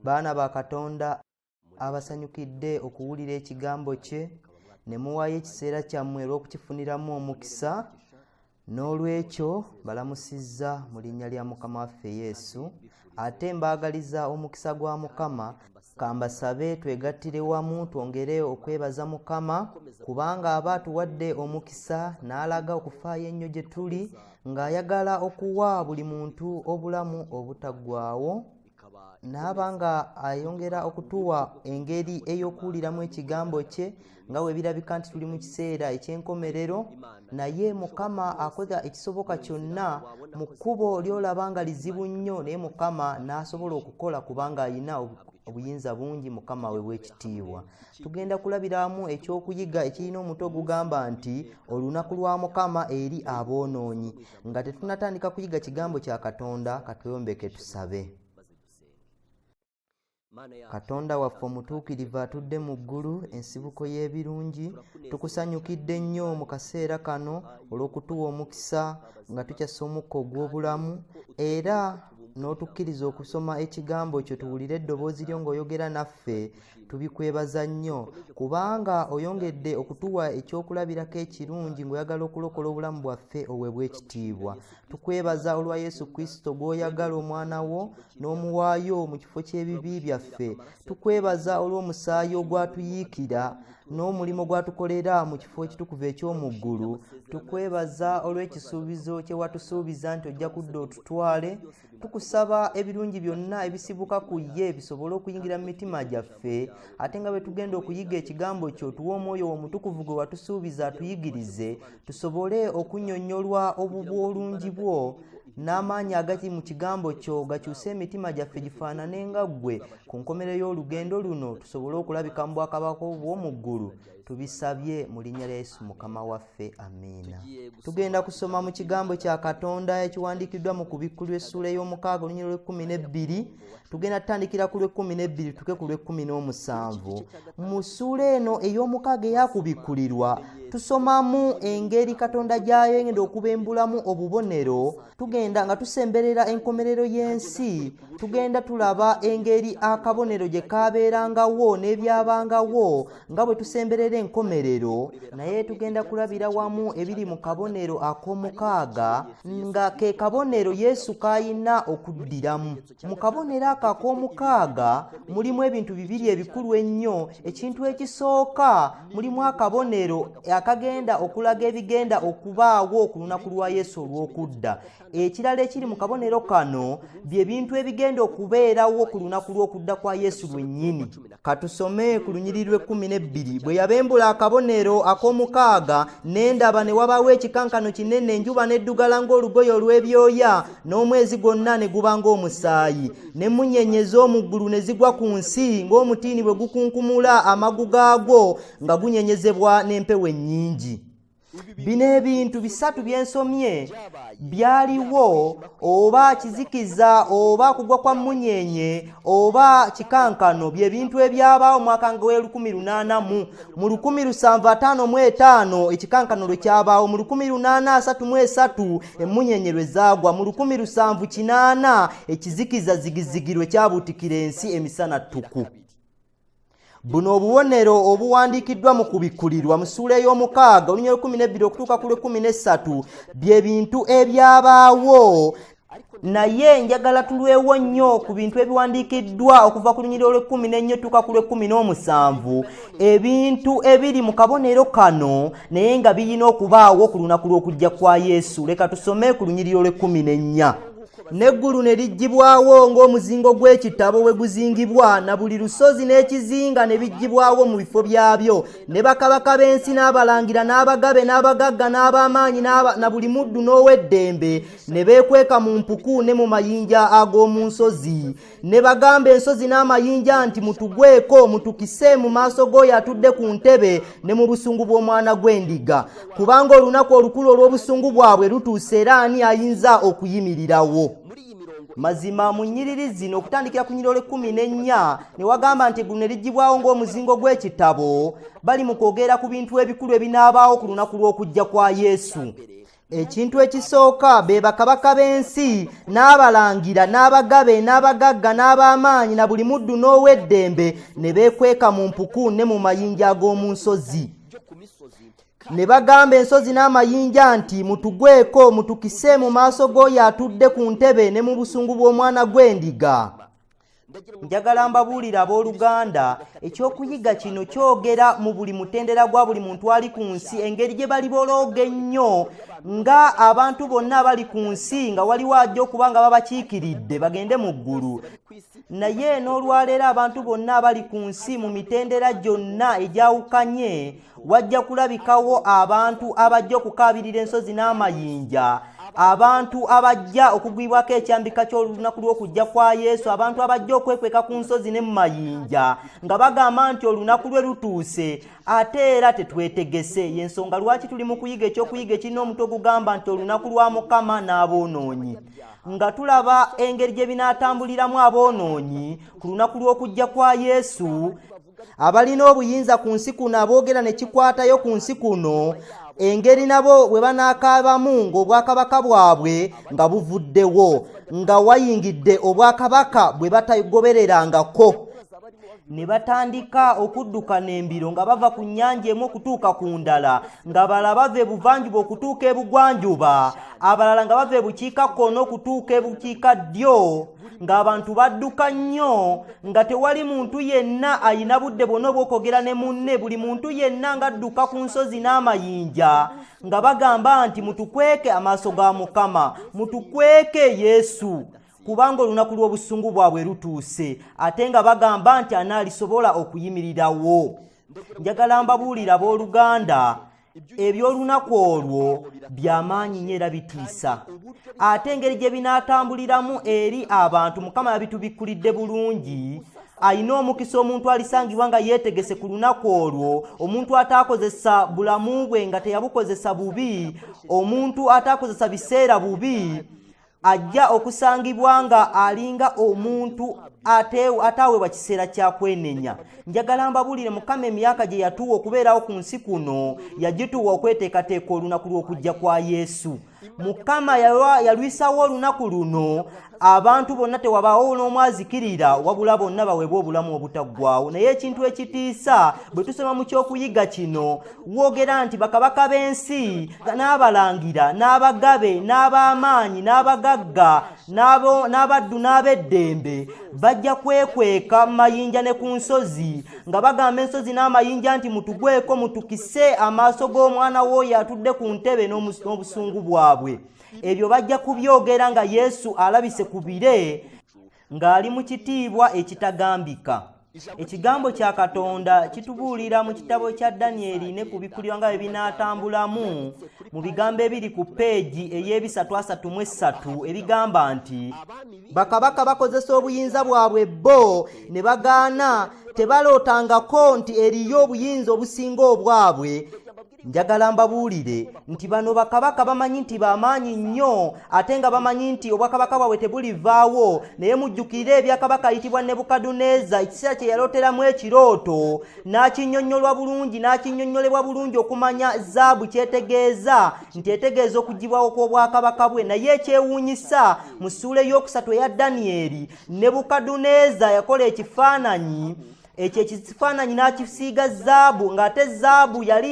baana ba Katonda abasanyukidde okuwulira ekigambo kye ne muwaayo ekiseera kyammwe olw'okukifuniramu omukisa, n'olwekyo balamusizza mu linnya lya Mukama waffe Yesu. Ate mbaagaliza omukisa gwa Mukama, kambasabe twegattire wamu twongere okwebaza Mukama kubanga aba atuwadde omukisa n'alaga okufaayo ennyo gye tuli, ng'ayagala okuwa buli muntu obulamu obutaggwaawo, n'aba nga ayongera okutuwa engeri ey'okuwuliramu ekigambo kye nga bwe birabika nti tuli mu kiseera eky'enkomerero. Naye Mukama akola ekisoboka kyonna mu kkubo ly'olaba nga lizibu nnyo, naye Mukama n'asobola okukola kubanga alina obuyinza bungi. Mukama we w'ekitiibwa. Tugenda kulabiramu ekyokuyiga ekirina omutwe ogugamba nti olunaku lwa Mukama eri aboonoonyi. Nga tetunnatandika kuyiga kigambo kya Katonda, katweyombeke tusabe. Katonda waffe omutuukirivu atudde mu ggulu, ensibuko y'ebirungi, tukusanyukidde nnyo mu kaseera kano olw'okutuwa omukisa nga tukyassa omukka ogw'obulamu, era n'otukkiriza okusoma ekigambo kyo tuwulire eddoboozi lyo ng'oyogera naffe. Tubikwebaza nnyo kubanga oyongedde okutuwa ekyokulabirako ekirungi ng'oyagala okulokola obulamu bwaffe oweebwa ekitiibwa. Tukwebaza olwa Yesu Kristo gw'oyagala omwana wo n'omuwaayo mu kifo ky'ebibi byaffe. Tukwebaza olw'omusaayi ogwatuyiikira n'omulimu gwatukolera mu kifo ekitukuvu eky'omu ggulu. Tukwebaza olw'ekisuubizo kye watusuubiza nti ojja kudda otutwale. Tukusaba ebirungi byonna ebisibuka ku ye bisobole okuyingira mu mitima gyaffe, ate nga bwe tugenda okuyiga ekigambo kyo tuwe omwoyo omutukuvu gwe watusuubiza atuyigirize, tusobole okunnyonnyolwa obulungi bwo n'amaanyi agati mu kigambo kyo gakyuse emitima gyaffe gifaanane nga ggwe. Ku nkomerero y'olugendo luno tusobole okulabika mu bwakabaka bw'omu ggulu. Tubisabye mu linnya lya Yesu Mukama waffe, amiina. Tugenda kusoma mu kigambo kya Katonda ekiwandiikiddwa mu Kubikkulu essuula ey'omukaaga olunyiriro lw'e12. Tugenda tutandikira ku lw'e12 tuke ku lw'e17. Mu ssuula eno ey'omukaaga eyakubikkulirwa tusomamu engeri Katonda gy'ayenda okubembulamu obubonero. Tugenda nga tusemberera enkomerero y'ensi, tugenda tulaba engeri akabonero gye kaabeerangawo n'ebyabangawo nga bwe tusemberera enkomerero. Naye tugenda kulabira wamu ebiri mu kabonero ak'omukaaga, nga ke kabonero Yesu k'ayina okuddiramu. Mu kabonero ako ak'omukaaga mulimu ebintu bibiri ebikulu ennyo. Ekintu ekisooka mulimu akabonero akagenda okulaga ebigenda okubaawo ku lunaku lwa Yesu olw'okudda. Ekirala ekiri mu kabonero kano bye bintu ebigenda okubeerawo ku lunaku lw'okudda kwa Yesu lwennyini. Katusome ku lunyiriri lw'e12. Bwe yabembula akabonero ak'omukaaga ne ndaba ne wabaawo ekikankano kinene, enjuba n'eddugala ng'olugoye olw'ebyoya, n'omwezi gwonna ne guba ng'omusaayi, n'emmunyeenye z'omu ggulu ne zigwa ku nsi ng'omutiini bwe gukunkumula amagu gaagwo nga gunyeenyezebwa n'empewo ennyingi. Bino ebintu bisatu byensomye byaliwo, oba kizikiza oba kugwa kwa mmunyeenye oba kikankano, bye bintu ebyabaawo mwaka w'e1800. Mu 1755 ekikankano lwe kyabaawo, mu 1833 emmunyeenye lwe zaagwa, mu 1780 ekizikiza zigizigi lwe kyabuutikira ensi emisana ttuku. Buno obubonero obuwandiikiddwa mu kubikkulirwa mu ssuula ey'omukaaga olunyiriro 12 okutuuka ku 13 bye bintu ebyabaawo. Naye njagala tulwewo nnyo ku bintu ebiwandiikiddwa okuva ku lunyiriro lw'14 tuuka ku lw'17, ebintu ebiri mu kabonero kano naye nga birina okubaawo ku lunaku lw'okujja kwa Yesu. Leka tusome ku lunyiriro lw'14. N'eggulu ne liggyibwawo ng'omuzingo gw'ekitabo we guzingibwa, na buli lusozi n'ekizinga ne biggyibwawo mu bifo byabyo, ne bakabaka b'ensi n'abalangira n'abagabe n'abagagga n'ab'amaanyi na buli muddu n'ow'eddembe ne beekweka mu mpuku ne mu mayinja ag'omu nsozi. Ne bagamba ensozi n'amayinja nti mutugweko, mutukise mu maaso g'oyo atudde ku ntebe ne mu busungu bw'Omwana gw'Endiga, kubanga olunaku olukulu olw'obusungu bwabwe lutuuse era ani ayinza okuyimirirawo. Mazima mu nnyiriri zino okutandikira ku nnyiriro lw'14 ne wagamba nti eggulu ne liggyibwawo ng'omuzingo gw'ekitabo, bali mu kwogera ku bintu ebikulu ebinaabaawo ku lunaku lw'okujja kwa Yesu. ekintu ekisooka be bakabaka b'ensi n'abalangira n'abagabe n'abagagga n'ab'amaanyi na buli muddu n'ow'eddembe ne beekweka mu mpuku ne mu mayinja ag'omu nsozi ne bagamba ensozi n'amayinja nti mutugweko mutukise mu maaso g'oyo atudde ku ntebe ne mu busungu bw'omwana gw'endiga. Njagala mbabuulira abooluganda, ekyokuyiga kino kyogera mu buli mutendera gwa buli muntu ali ku nsi, engeri gye bali bolooga ennyo nga abantu bonna abali ku nsi nga waliwo ajja okuba nga babakiikiridde bagende mu ggulu. Naye n'olwaleero abantu bonna abali ku nsi mu mitendera gyonna egyawukanye wajja kulabikawo abantu abajja okukaabirira ensozi n'amayinja, abantu abajja okugwibwako ekyambika ky'olunaku lw'okujja kwa Yesu, abantu abajja okwekweka ku nsozi ne mu mayinja nga bagamba nti olunaku lwe lutuuse ate era tetwetegese. Y'ensonga lwaki tuli mu kuyiga ekyokuyiga ekirina omutwe ogugamba nti olunaku lwa Mukama n'aboonoonyi, nga tulaba engeri gye binaatambuliramu aboonoonyi ku lunaku lw'okujja kwa Yesu. Abalina obuyinza ku nsi kuno aboogera ne kikwatayo ku nsi kuno, engeri nabo bwe banaakaabamu ng'obwakabaka bwabwe nga buvuddewo, nga wayingidde obwakabaka bwe batagobererangako. Ne batandika okuddukana embiro nga bava ku nnyanja emu okutuuka ku ndala, nga balala bava ebuvanjuba okutuuka ebugwanjuba, abalala nga bava ebukiikakkono okutuuka ebukiikaddyo, ng'abantu badduka nnyo, nga tewali muntu yenna ayina budde bwonna obw'okwogera ne munne, buli muntu yenna ng'adduka ku nsozi n'amayinja nga bagamba nti mutukweke amaaso ga Mukama, mutukweke Yesu, kubanga olunaku lw'obusungu bwabwe lutuuse, ate nga bagamba nti anaalisobola okuyimirirawo. Njagala mbabuulira abooluganda, eby'olunaku olwo by'amaanyi nnyo era bitiisa, ate engeri gye binaatambuliramu eri abantu Mukama yabitubikkulidde bulungi. Ayina omukisa omuntu alisangibwa nga yeetegese ku lunaku olwo, omuntu ataakozesa bulamu bwe nga teyabukozesa bubi, omuntu ataakozesa biseera bubi, ajja okusangibwa nga alinga omuntu ataweebwa kiseera kya kwenenya. Njagala mbabuulire, Mukama emyaka gye yatuwa okubeerawo ku nsi kuno yagituwa okweteekateeka olunaku lw'okujja kwa Yesu. Mukama yalwisawo olunaku luno, abantu bonna tewabaawo n'omu azikirira, wabula bonna baweebwa obulamu obutaggwaawo. Naye ekintu ekitiisa bwe tusoma mu kyokuyiga kino, wogera nti bakabaka b'ensi n'abalangira n'abagabe n'ab'amaanyi n'abagagga n'abaddu n'ab'eddembe bajja kwekweka mu mayinja ne ku nsozi nga bagamba ensozi n'amayinja nti mutugweko mutukise amaaso g'omwana w'oyo atudde ku ntebe n'obusungu bwabwe. Ebyo bajja kubyogera nga Yesu alabise ku bire ng'ali mu kitiibwa ekitagambika. Ekigambo kya Katonda kitubuulira mu kitabo kya Danyeri ne ku bikulirwa nga bye binaatambulamu mu bigambo ebiri ku peegi ey'ebisatu ebigamba nti bakabaka bakozesa obuyinza bwabwe bo ne bagaana, tebalootangako nti eriyo obuyinza obusinga obwabwe. Njagala mbabuulire nti bano bakabaka bamanyi nti bamaanyi nnyo, ate nga bamanyi nti obwakabaka bwabwe tebulivaawo. Naye mujjukire ebyakabaka ayitibwa Nebukadduneeza, ekiseera kye yalooteramu ekirooto n'akinnyonnyolwa bulungi, n'akinnyonnyolebwa bulungi okumanya zaabu kyetegeeza, nti etegeeza okugibwawo kw'obwakabaka bwe. Naye ekyewuunyisa mu ssuula ey'okusatu eya Danyeri, Nebukadduneeza yakola ekifaananyi, ekyo ekifaananyi n'akisiiga zaabu, ng'ate zaabu yali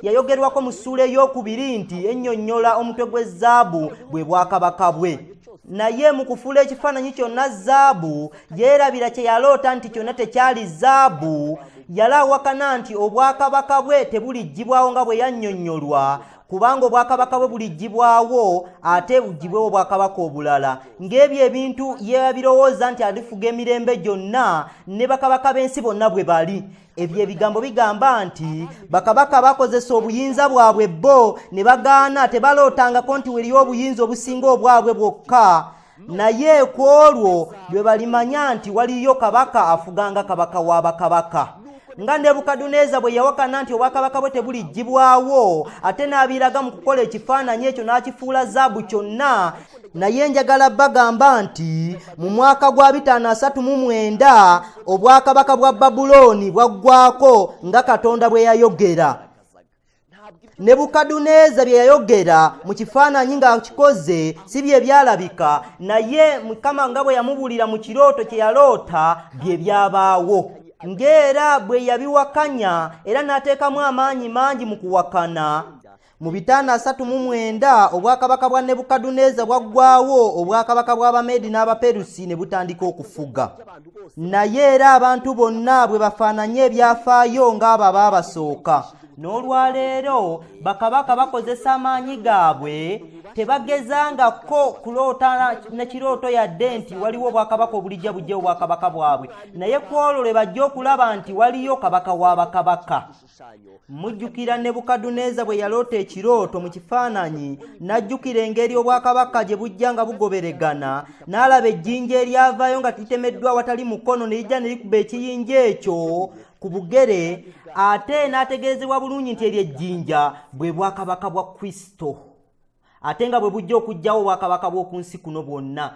yayogerwako mu ssuula ey'okubiri nti ennyonnyola omutwe gwe zaabu bwe bwakabaka bwe. Naye mu kufuula ekifaananyi kyonna zaabu, yeerabira kye yaloota nti kyonna tekyali zaabu. Yali awakana nti obwakabaka bwe tebuliggibwawo nga bwe yannyonnyolwa, kubanga obwakabaka bwe buliggibwawo ate buggibwewo obwakabaka obulala. Ng'ebyo ebintu yabirowooza nti alifuga emirembe gyonna ne bakabaka b'ensi bonna bwe bali. Ebyo ebigambo bigamba nti bakabaka bakozesa obuyinza bwabwe bo ne bagaana, tebalootangako nti weriyo obuyinza obusinga obwabwe bwokka. Naye ku olwo lwe balimanya nti waliyo kabaka afuganga kabaka wa bakabaka. Nga Nebukadduneeza bwe yawakana nti obwakabaka bwe tebuliggibwawo, ate n'abiraga mu kukola ekifaananyi ekyo n'akifuula zaabu kyonna. Naye njagala bagamba nti mu mwaka gwa 539 obwakabaka bwa Babulooni bwaggwako nga Katonda bwe yayogera. Nebukadduneeza bye yayogera mu kifaananyi ng'akikoze si bye byalabika, naye Mukama nga bwe yamubuulira mu kirooto kye yaloota bye byabaawo. Ng'era bwe yabiwakanya era n'ateekamu amaanyi mangi mu kuwakana. Mu 539 obwakabaka bwa Nebukadduneeza bwaggwaawo, obwakabaka bw'Abameedi n'Abaperusi ne butandika okufuga. Naye era abantu bonna bwe bafaananye ebyafaayo ng'abo abaabasooka. N'olwaleero bakabaka bakozesa amaanyi gaabwe, tebagezangako kuloota nekirooto yadde nti waliwo obwakabaka obulijja bujja obwakabaka bwabwe, naye ku olwo lwe bajja okulaba nti waliyo kabaka w'abakabaka. Mujjukira Nebukadduneeza bwe yaloota ekirooto mu kifaananyi, n'ajjukira engeri obwakabaka gye bujja nga bugoberegana, n'alaba ejjinja eryavaayo nga litemeddwa awatali mukono ne lijja ne likuba ekiyinja ekyo ku bugere, ate n'ategeezebwa bulungi nti eryo ejjinja bwe bwakabaka bwa Kristo, ate nga bwe bujja okujjawo obwakabaka bw'oku nsi kuno bwonna.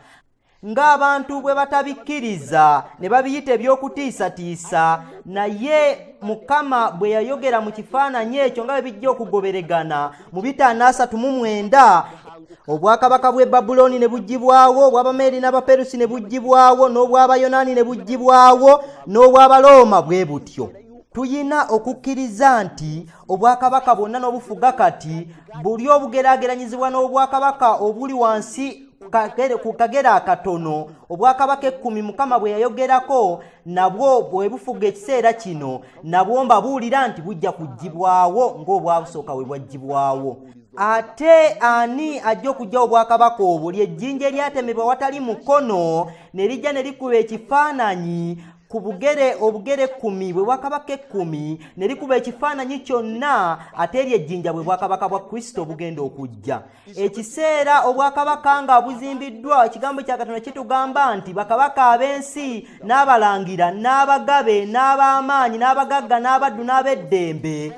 Ng'abantu bwe batabikkiriza ne babiyita eby'okutiisatiisa, naye Mukama bwe yayogera mu kifaananyi ekyo nga bwe bijja okugoberegana mu 539, obwakabaka bw'e Babuloni ne buggyibwawo, obw'Abameedi n'Abaperusi ne buggyibwawo, n'obw'Abayonaani ne buggyibwawo, n'obw'Abalooma bwe butyo. Tuyina okukkiriza nti obwakabaka bwonna n'obufuga kati buli obugeraageranyizibwa n'obwakabaka obuli wansi ku kagera akatono, obwakabaka 10 Mukama bwe yayogerako nabwo bwe bufuga ekiseera kino, nabwo mbabuulira nti bujja kuggyibwawo ng'obwasooka bwe bwaggyibwawo. Ate ani ajja okujja obwakabaka obwo? Ly'ejjinja eryatemebwa watali mukono ne lijja ne likuba ekifaananyi ku bugere, obugere 10 bwe bwakabaka 10 ne likuba ekifaananyi kyonna, ate ery'ejjinja bwe bwakabaka bwa Kristo bugenda okujja. Ekiseera obwakabaka nga buzimbiddwa, ekigambo kya Katonda kitugamba nti bakabaka ab'ensi n'abalangira n'abagabe n'ab'amaanyi n'abagagga n'abaddu n'ab'eddembe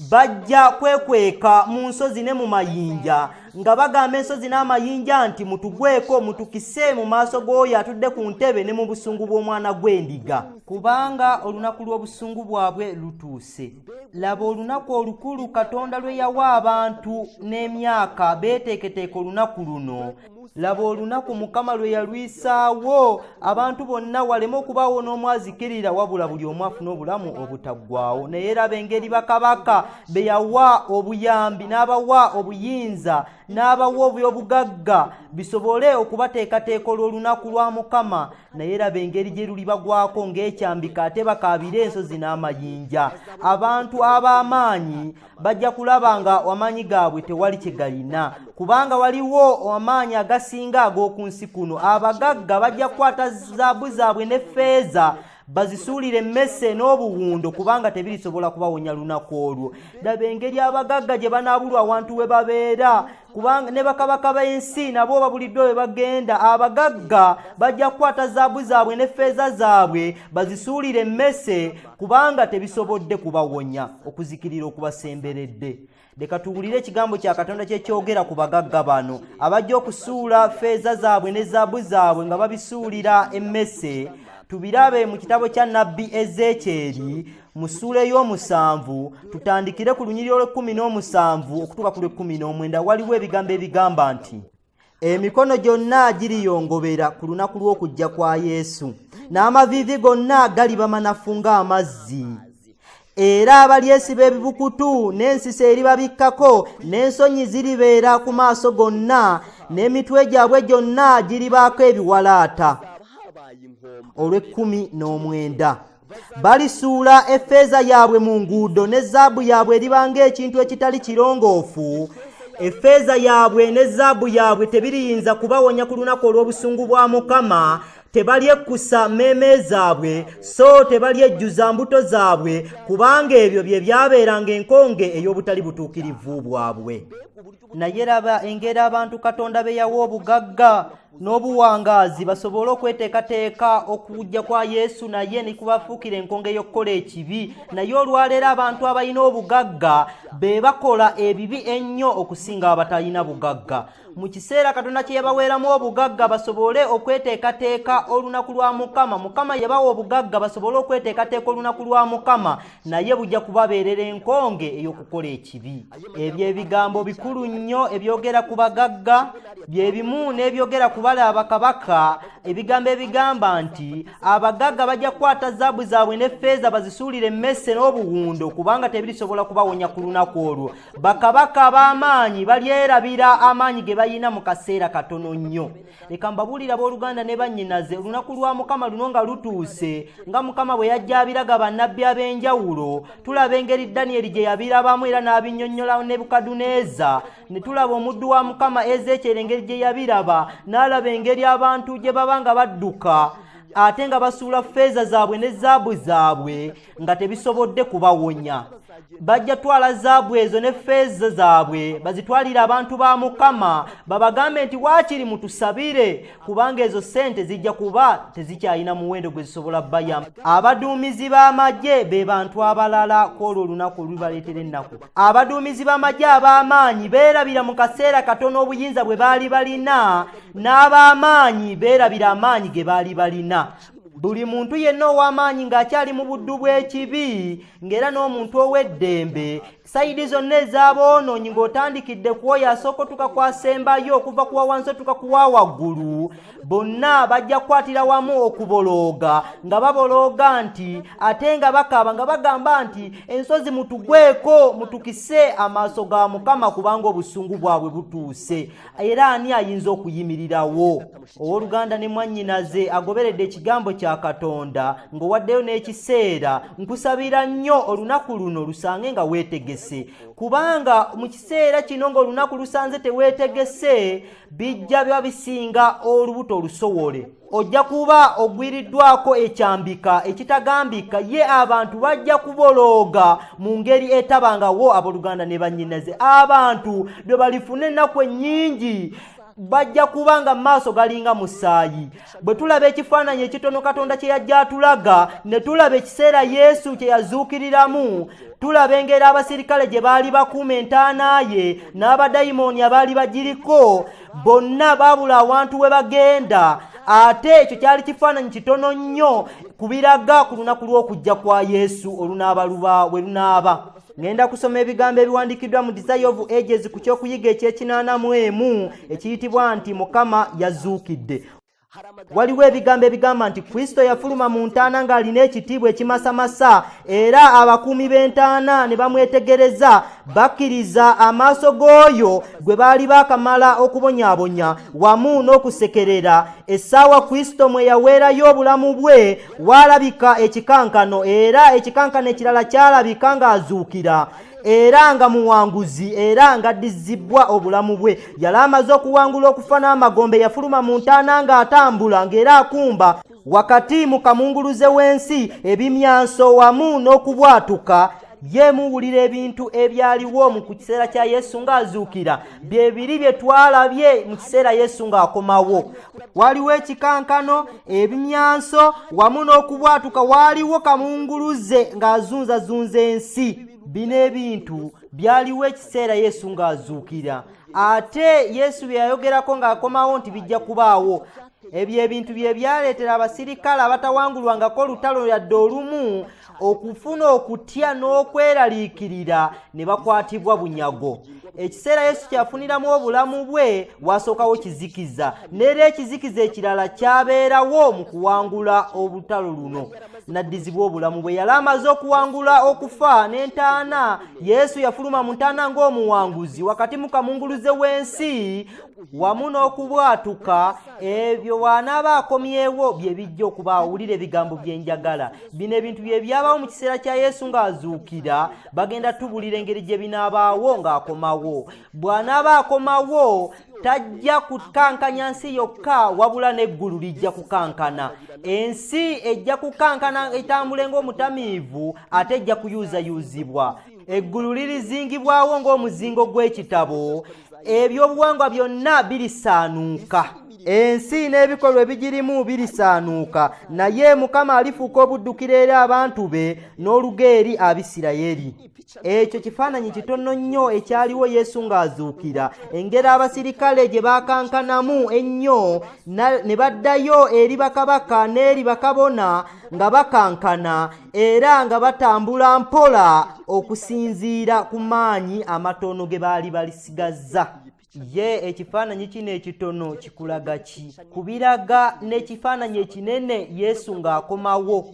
bajja kwekweka mu nsozi ne mu mayinja, nga bagamba ensozi n'amayinja nti mutugweko, mutukise mu maaso g'oyo atudde ku ntebe ne mu busungu bw'omwana gw'endiga, kubanga olunaku lw'obusungu bwabwe lutuuse. Laba olunaku olukulu Katonda lwe yawa abantu n'emyaka beeteeketeeka olunaku luno. Laba olunaku Mukama lwe yalwisaawo abantu bonna waleme okubaawo n'omu azikirira, wabula buli omu afuna obulamu obutaggwaawo. Naye laba engeri bakabaka be yawa obuyambi n'abawa obuyinza n'abawa obugagga bisobole okubateekateeka olw'olunaku lwa Mukama. Naye laba engeri gye luli bagwako ng'ekyambika ate bakaabire ensozi n'amayinja. Abantu ab'amaanyi bajja kulaba nga amaanyi gaabwe tewali kye galina, kubanga waliwo amaanyi agasinga ag'oku nsi kuno. Abagagga bajja kukwata zaabu zaabwe ne ffeeza bazisuulire emmese n'obuwundo, kubanga tebirisobola kubawonya lunaku olwo. Laba engeri abagagga gye banaabulwa awantu we babeera, kubanga ne bakabaka b'ensi nabo babuliddwa we bagenda. Abagagga bajja kukwata zaabu zaabwe ne ffeeza zaabwe bazisuulire emmese, kubanga tebisobodde kubawonya okuzikirira okubasemberedde. Leka tuwulire ekigambo kya Katonda kye kyogera ku bagagga bano abajja okusuula ffeeza zaabwe ne zaabu zaabwe nga babisuulira emmese. Tubirabe mu kitabo kya Nabbi Ezekyeri mu ssuula ey'omusanvu, tutandikire ku lunyiriri lw'17 okutuuka ku lw'19. Waliwo ebigambo ebigamba nti emikono gyonna giriyongobera ku lunaku lw'okujja kwa Yesu, n'amaviivi gonna galiba manafu ng'amazzi. Era abalyesi b'ebibukutu n'ensisa eribabikkako n'ensonyi ziribeera ku maaso gonna, n'emitwe gyabwe gyonna giribaako ebiwalaata. Olw'19 balisuula effeeza yaabwe mu nguudo, ne zaabu yaabwe eribanga ekintu ekitali kirongoofu. Effeeza yaabwe ne zaabu yaabwe tebiriyinza kubawonya ku lunaku olw'obusungu bwa Mukama. Tebalyekkusa mmeeme zaabwe, so tebalyejjuza mbuto zaabwe, kubanga ebyo bye byabeeranga enkonge ey'obutali butuukirivu bwabwe. Naye laba engeri abantu Katonda be yawa obugagga n'obuwangaazi basobole okweteekateeka okujja kwa Yesu, naye ne kubafuukira enkonge y'okukola ekibi. Naye olwaleero abantu abalina obugagga be bakola ebibi ennyo okusinga abatalina bugagga. mu kiseera Katonda kye yabaweeramu obugagga basobole okweteekateeka olunaku lwa Mukama. Mukama yabawa obugagga basobole okweteekateeka olunaku lwa Mukama, naye bujja kubabeerera enkonge ey'okukola ekibi. Ebyo ebigambo bikulu nnyo ebyogera ku bagagga, bye bimu n'ebyogera ku bale abakabaka, ebigambo ebigamba nti abagagga bajja kukwata zaabu zaabwe ne ffeeza bazisuulire emmese n'obuwundo, kubanga tebirisobola kubawonya ku lunaku olwo. Bakabaka ab'amaanyi balyerabira amaanyi ge bayina mu kaseera katono nnyo. Leka mbabuulira abooluganda ne bannyinaze, olunaku lwa Mukama luno nga lutuuse, nga Mukama bwe yajja abiraga bannabbi ab'enjawulo. Tulaba engeri Danyeri gye yabirabamu era n'abinnyonnyola Nebukadduneeza, ne tulaba omuddu wa Mukama Ezekyeri engeri gye yabiraba, n'alaba engeri abantu gye baba nga badduka ate nga basuula ffeeza zaabwe ne zaabu zaabwe nga tebisobodde kubawonya. Bajja twala zaabu ezo ne ffeeza zaabwe bazitwalire abantu ba Mukama, babagambe nti waakiri mutusabire, kubanga ezo ssente zijja kuba tezikyalina muwendo gwe zisobola bayamba. Abaduumizi b'amagye be bantu abalala kwolwo olunaku olubaleetera ennaku. Abaduumizi b'amagye ab'amaanyi beerabira mu kaseera katono obuyinza bwe baali balina, n'ab'amaanyi beerabira amaanyi ge baali balina. Buli muntu yenna ow'amaanyi ng'akyali mu buddu bw'ekibi, ng'era n'omuntu ow'eddembe, sayidi zonna ez'aboonoonyi ng'otandikidde ku oyo asookotuka kwasembayo okuva ku wawansi otuka ku wa waggulu, bonna bajja kukwatira wamu okubolooga, nga babolooga nti ate nga bakaaba nga bagamba nti ensozi mutugweko mutukise amaaso ga Mukama, kubanga obusungu bwabwe butuuse, era ani ayinza okuyimirirawo? Owooluganda ne mwannyinaze agoberedde ekigambo kya Katonda ng'owaddeyo n'ekiseera, nkusabira nnyo olunaku luno lusange nga weetegese, kubanga mu kiseera kino ng'olunaku lusanze teweetegese bijja biba bisinga olubuto olusowole. Ojja kuba ogwiriddwako ekyambika ekitagambika, ye abantu bajja kubolooga mu ngeri etabangawo. Abooluganda ne bannyinaze, abantu bwe balifuna ennaku ennyingi bajja kubanga maaso galinga musaayi. Bwe tulaba ekifaananyi ekitono Katonda kye yajja atulaga, ne tulaba ekiseera Yesu kye yazuukiriramu, tulaba engeri abasirikale gye baali bakuuma entaana ye n'abadayimooni abaali bagiriko, bonna baabula awantu we bagenda. Ate ekyo kyali kifaananyi kitono nnyo kubiraga ku lunaku lw'okujja kwa Yesu olunaaba luba bwe lunaaba. Ngenda kusoma ebigambo ebiwandiikiddwa mu Desire of Ages ku kyokuyiga eky'ekinaanamu ekiyitibwa nti Mukama yazuukidde. Waliwo ebigambo ebigamba nti Kristo yafuluma mu ntaana ng'alina ekitiibwa ekimasamasa, era abakuumi b'entaana ne bamwetegereza, bakkiriza amaaso g'oyo gwe baali baakamala okubonyaabonya wamu n'okusekerera. Essaawa Kristo mwe yaweerayo obulamu bwe waalabika ekikankano, era ekikankano ekirala kyalabika ng'azuukira, era nga muwanguzi, era nga addizibbwa obulamu bwe. Yali amaze okuwangula okufa n'amagombe, yafuluma mu ntaana ng'atambula ng'era akumba wakati mu kamunguluze w'ensi, ebimyanso wamu n'okubwatuka. Ye muwulira ebintu ebyaliwo mu kiseera kya Yesu ng'azuukira, bye biri bye twalabye mu kiseera Yesu ng'akomawo. Waliwo ekikankano, ebimyanso wamu n'okubwatuka, waliwo kamunguluze ng'azunzazunza ensi. Bino ebintu byaliwo ekiseera Yesu ng'azuukira, ate Yesu bye yayogerako ng'akomawo nti bijja kubaawo. Ebyo ebintu bye byaleetera abasirikale abatawangulwangako olutalo yadde olumu okufuna okutya n'okweraliikirira, ne bakwatibwa bunyago. Ekiseera Yesu kyafuniramu obulamu bwe wasookawo kizikiza, n'era ekizikiza ekirala kyabeerawo mu kuwangula olutalo luno, n'addizibwa obulamu bwe. Yali amaze okuwangula okufa n'entaana, Yesu yafuluma mu ntaana ng'omuwanguzi wakati mu kamunguluze w'ensi wamu n'okubwatuka. Ebyo bw'anaaba akomyewo bye bijja okubaawo. Wulira ebigambo bye njagala. Bino ebintu bye byabawo mu kiseera kya Yesu ng'azuukira, bagenda tubulira engeri gye binaabaawo ng'akomawo. Bw'anaaba akomawo tajja kukankanya nsi yokka, wabula n'eggulu lijja kukankana. Ensi ejja kukankana etambule ng'omutamiivu, ate ejja kuyuuzayuuzibwa. Eggulu lirizingibwawo ng'omuzingo gw'ekitabo, ebyobuwangwa byonna birisaanuuka. ensi n'ebikolwa ebigirimu birisaanuuka, naye Mukama alifuuka obuddukiro eri abantu be n'oluga eri Abisirayiri. Ekyo kifaananyi kitono nnyo ekyaliwo Yesu ng'azuukira, engeri abasirikale gye baakankanamu ennyo ne baddayo eri bakabaka n'eri bakabona nga bakankana era nga batambula mpola okusinziira ku maanyi amatono ge baali balisigazza. Ye ekifaananyi kino ekitono kikulaga ki? Kubiraga n'ekifaananyi ekinene Yesu ng'akomawo.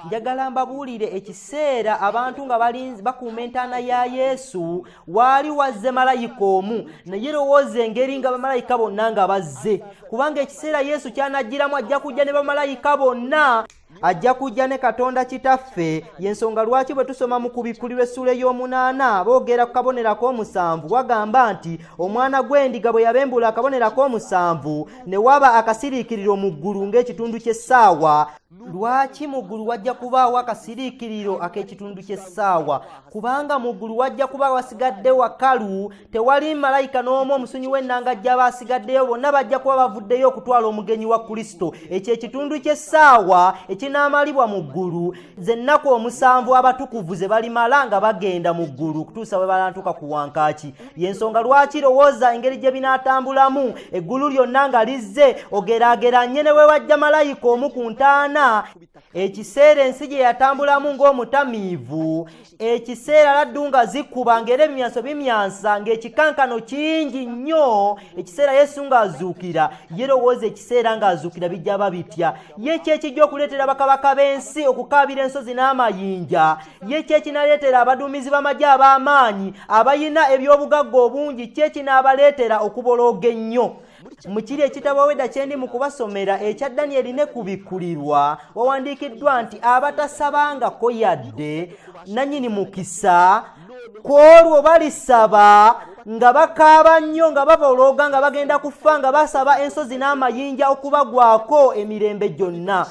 Njagala mbabuulire ekiseera abantu nga bakuuma entaana ya Yesu waali wazze malayika omu, naye lowooza engeri nga bamalayika bonna nga bazze, kubanga ekiseera Yesu kyanajjiramu ajja kujja ne bamalayika bonna, ajja kujja ne Katonda Kitaffe. Y'ensonga lwaki bwe tusoma mu Kubikkulirwa essula ey'omunaana boogera ku kabonero ak'omusanvu, wagamba nti omwana gw'endiga bwe yabembula akabonero ak'omusanvu ne waba akasiriikiriro mu ggulu ng'ekitundu ky'essaawa. Lwaki mu ggulu wajja kubaawo akasiriikiriro ak'ekitundu ky'essaawa? Kubanga mu ggulu wajja kuba wasigadde wakalu, tewali malayika n'omu omusunyi w'ennanga ajja basigaddeyo, bonna bajja kuba bavuddeyo okutwala omugenyi wa Kristo. Ekyo ekitundu ky'essaawa ekinaamalibwa mu ggulu z'ennaku 7 abatukuvu ze balimala nga bagenda mu ggulu kutuusa bwe balantuka ku wankaaki. Y'ensonga lwaki lowooza engeri gye binaatambulamu eggulu lyonna nga lizze, ogeraageranye ne we wajja malayika omu ku ntaana. Ekiseera ensi gye yatambulamu ng'omutamiivu, ekiseera laddu nga zikuba ng'era ebimyanso bimyansa ng'ekikankano kingi nnyo, ekiseera Yesu ng'azuukira. Ye lowooza ekiseera ng'azuukira bijja babitya. Ye ki ekijja okuleetera bakabaka b'ensi okukaabira ensozi n'amayinja? Ye ki ekinaleetera abaduumizi b'amagye ab'amaanyi abayina eby'obugagga obungi? Ki ekinaabaleetera okubolooga ennyo? Mu kiri ekitabo Weda kye ndi mu kubasomera ekya Danyeri ne Kubikkulirwa wawandiikiddwa nti abatasabangako yadde nannyini mukisa ku olwo balisaba nga bakaaba nnyo nga babolooga nga bagenda kufa nga basaba ensozi n'amayinja okubagwako emirembe gyonna,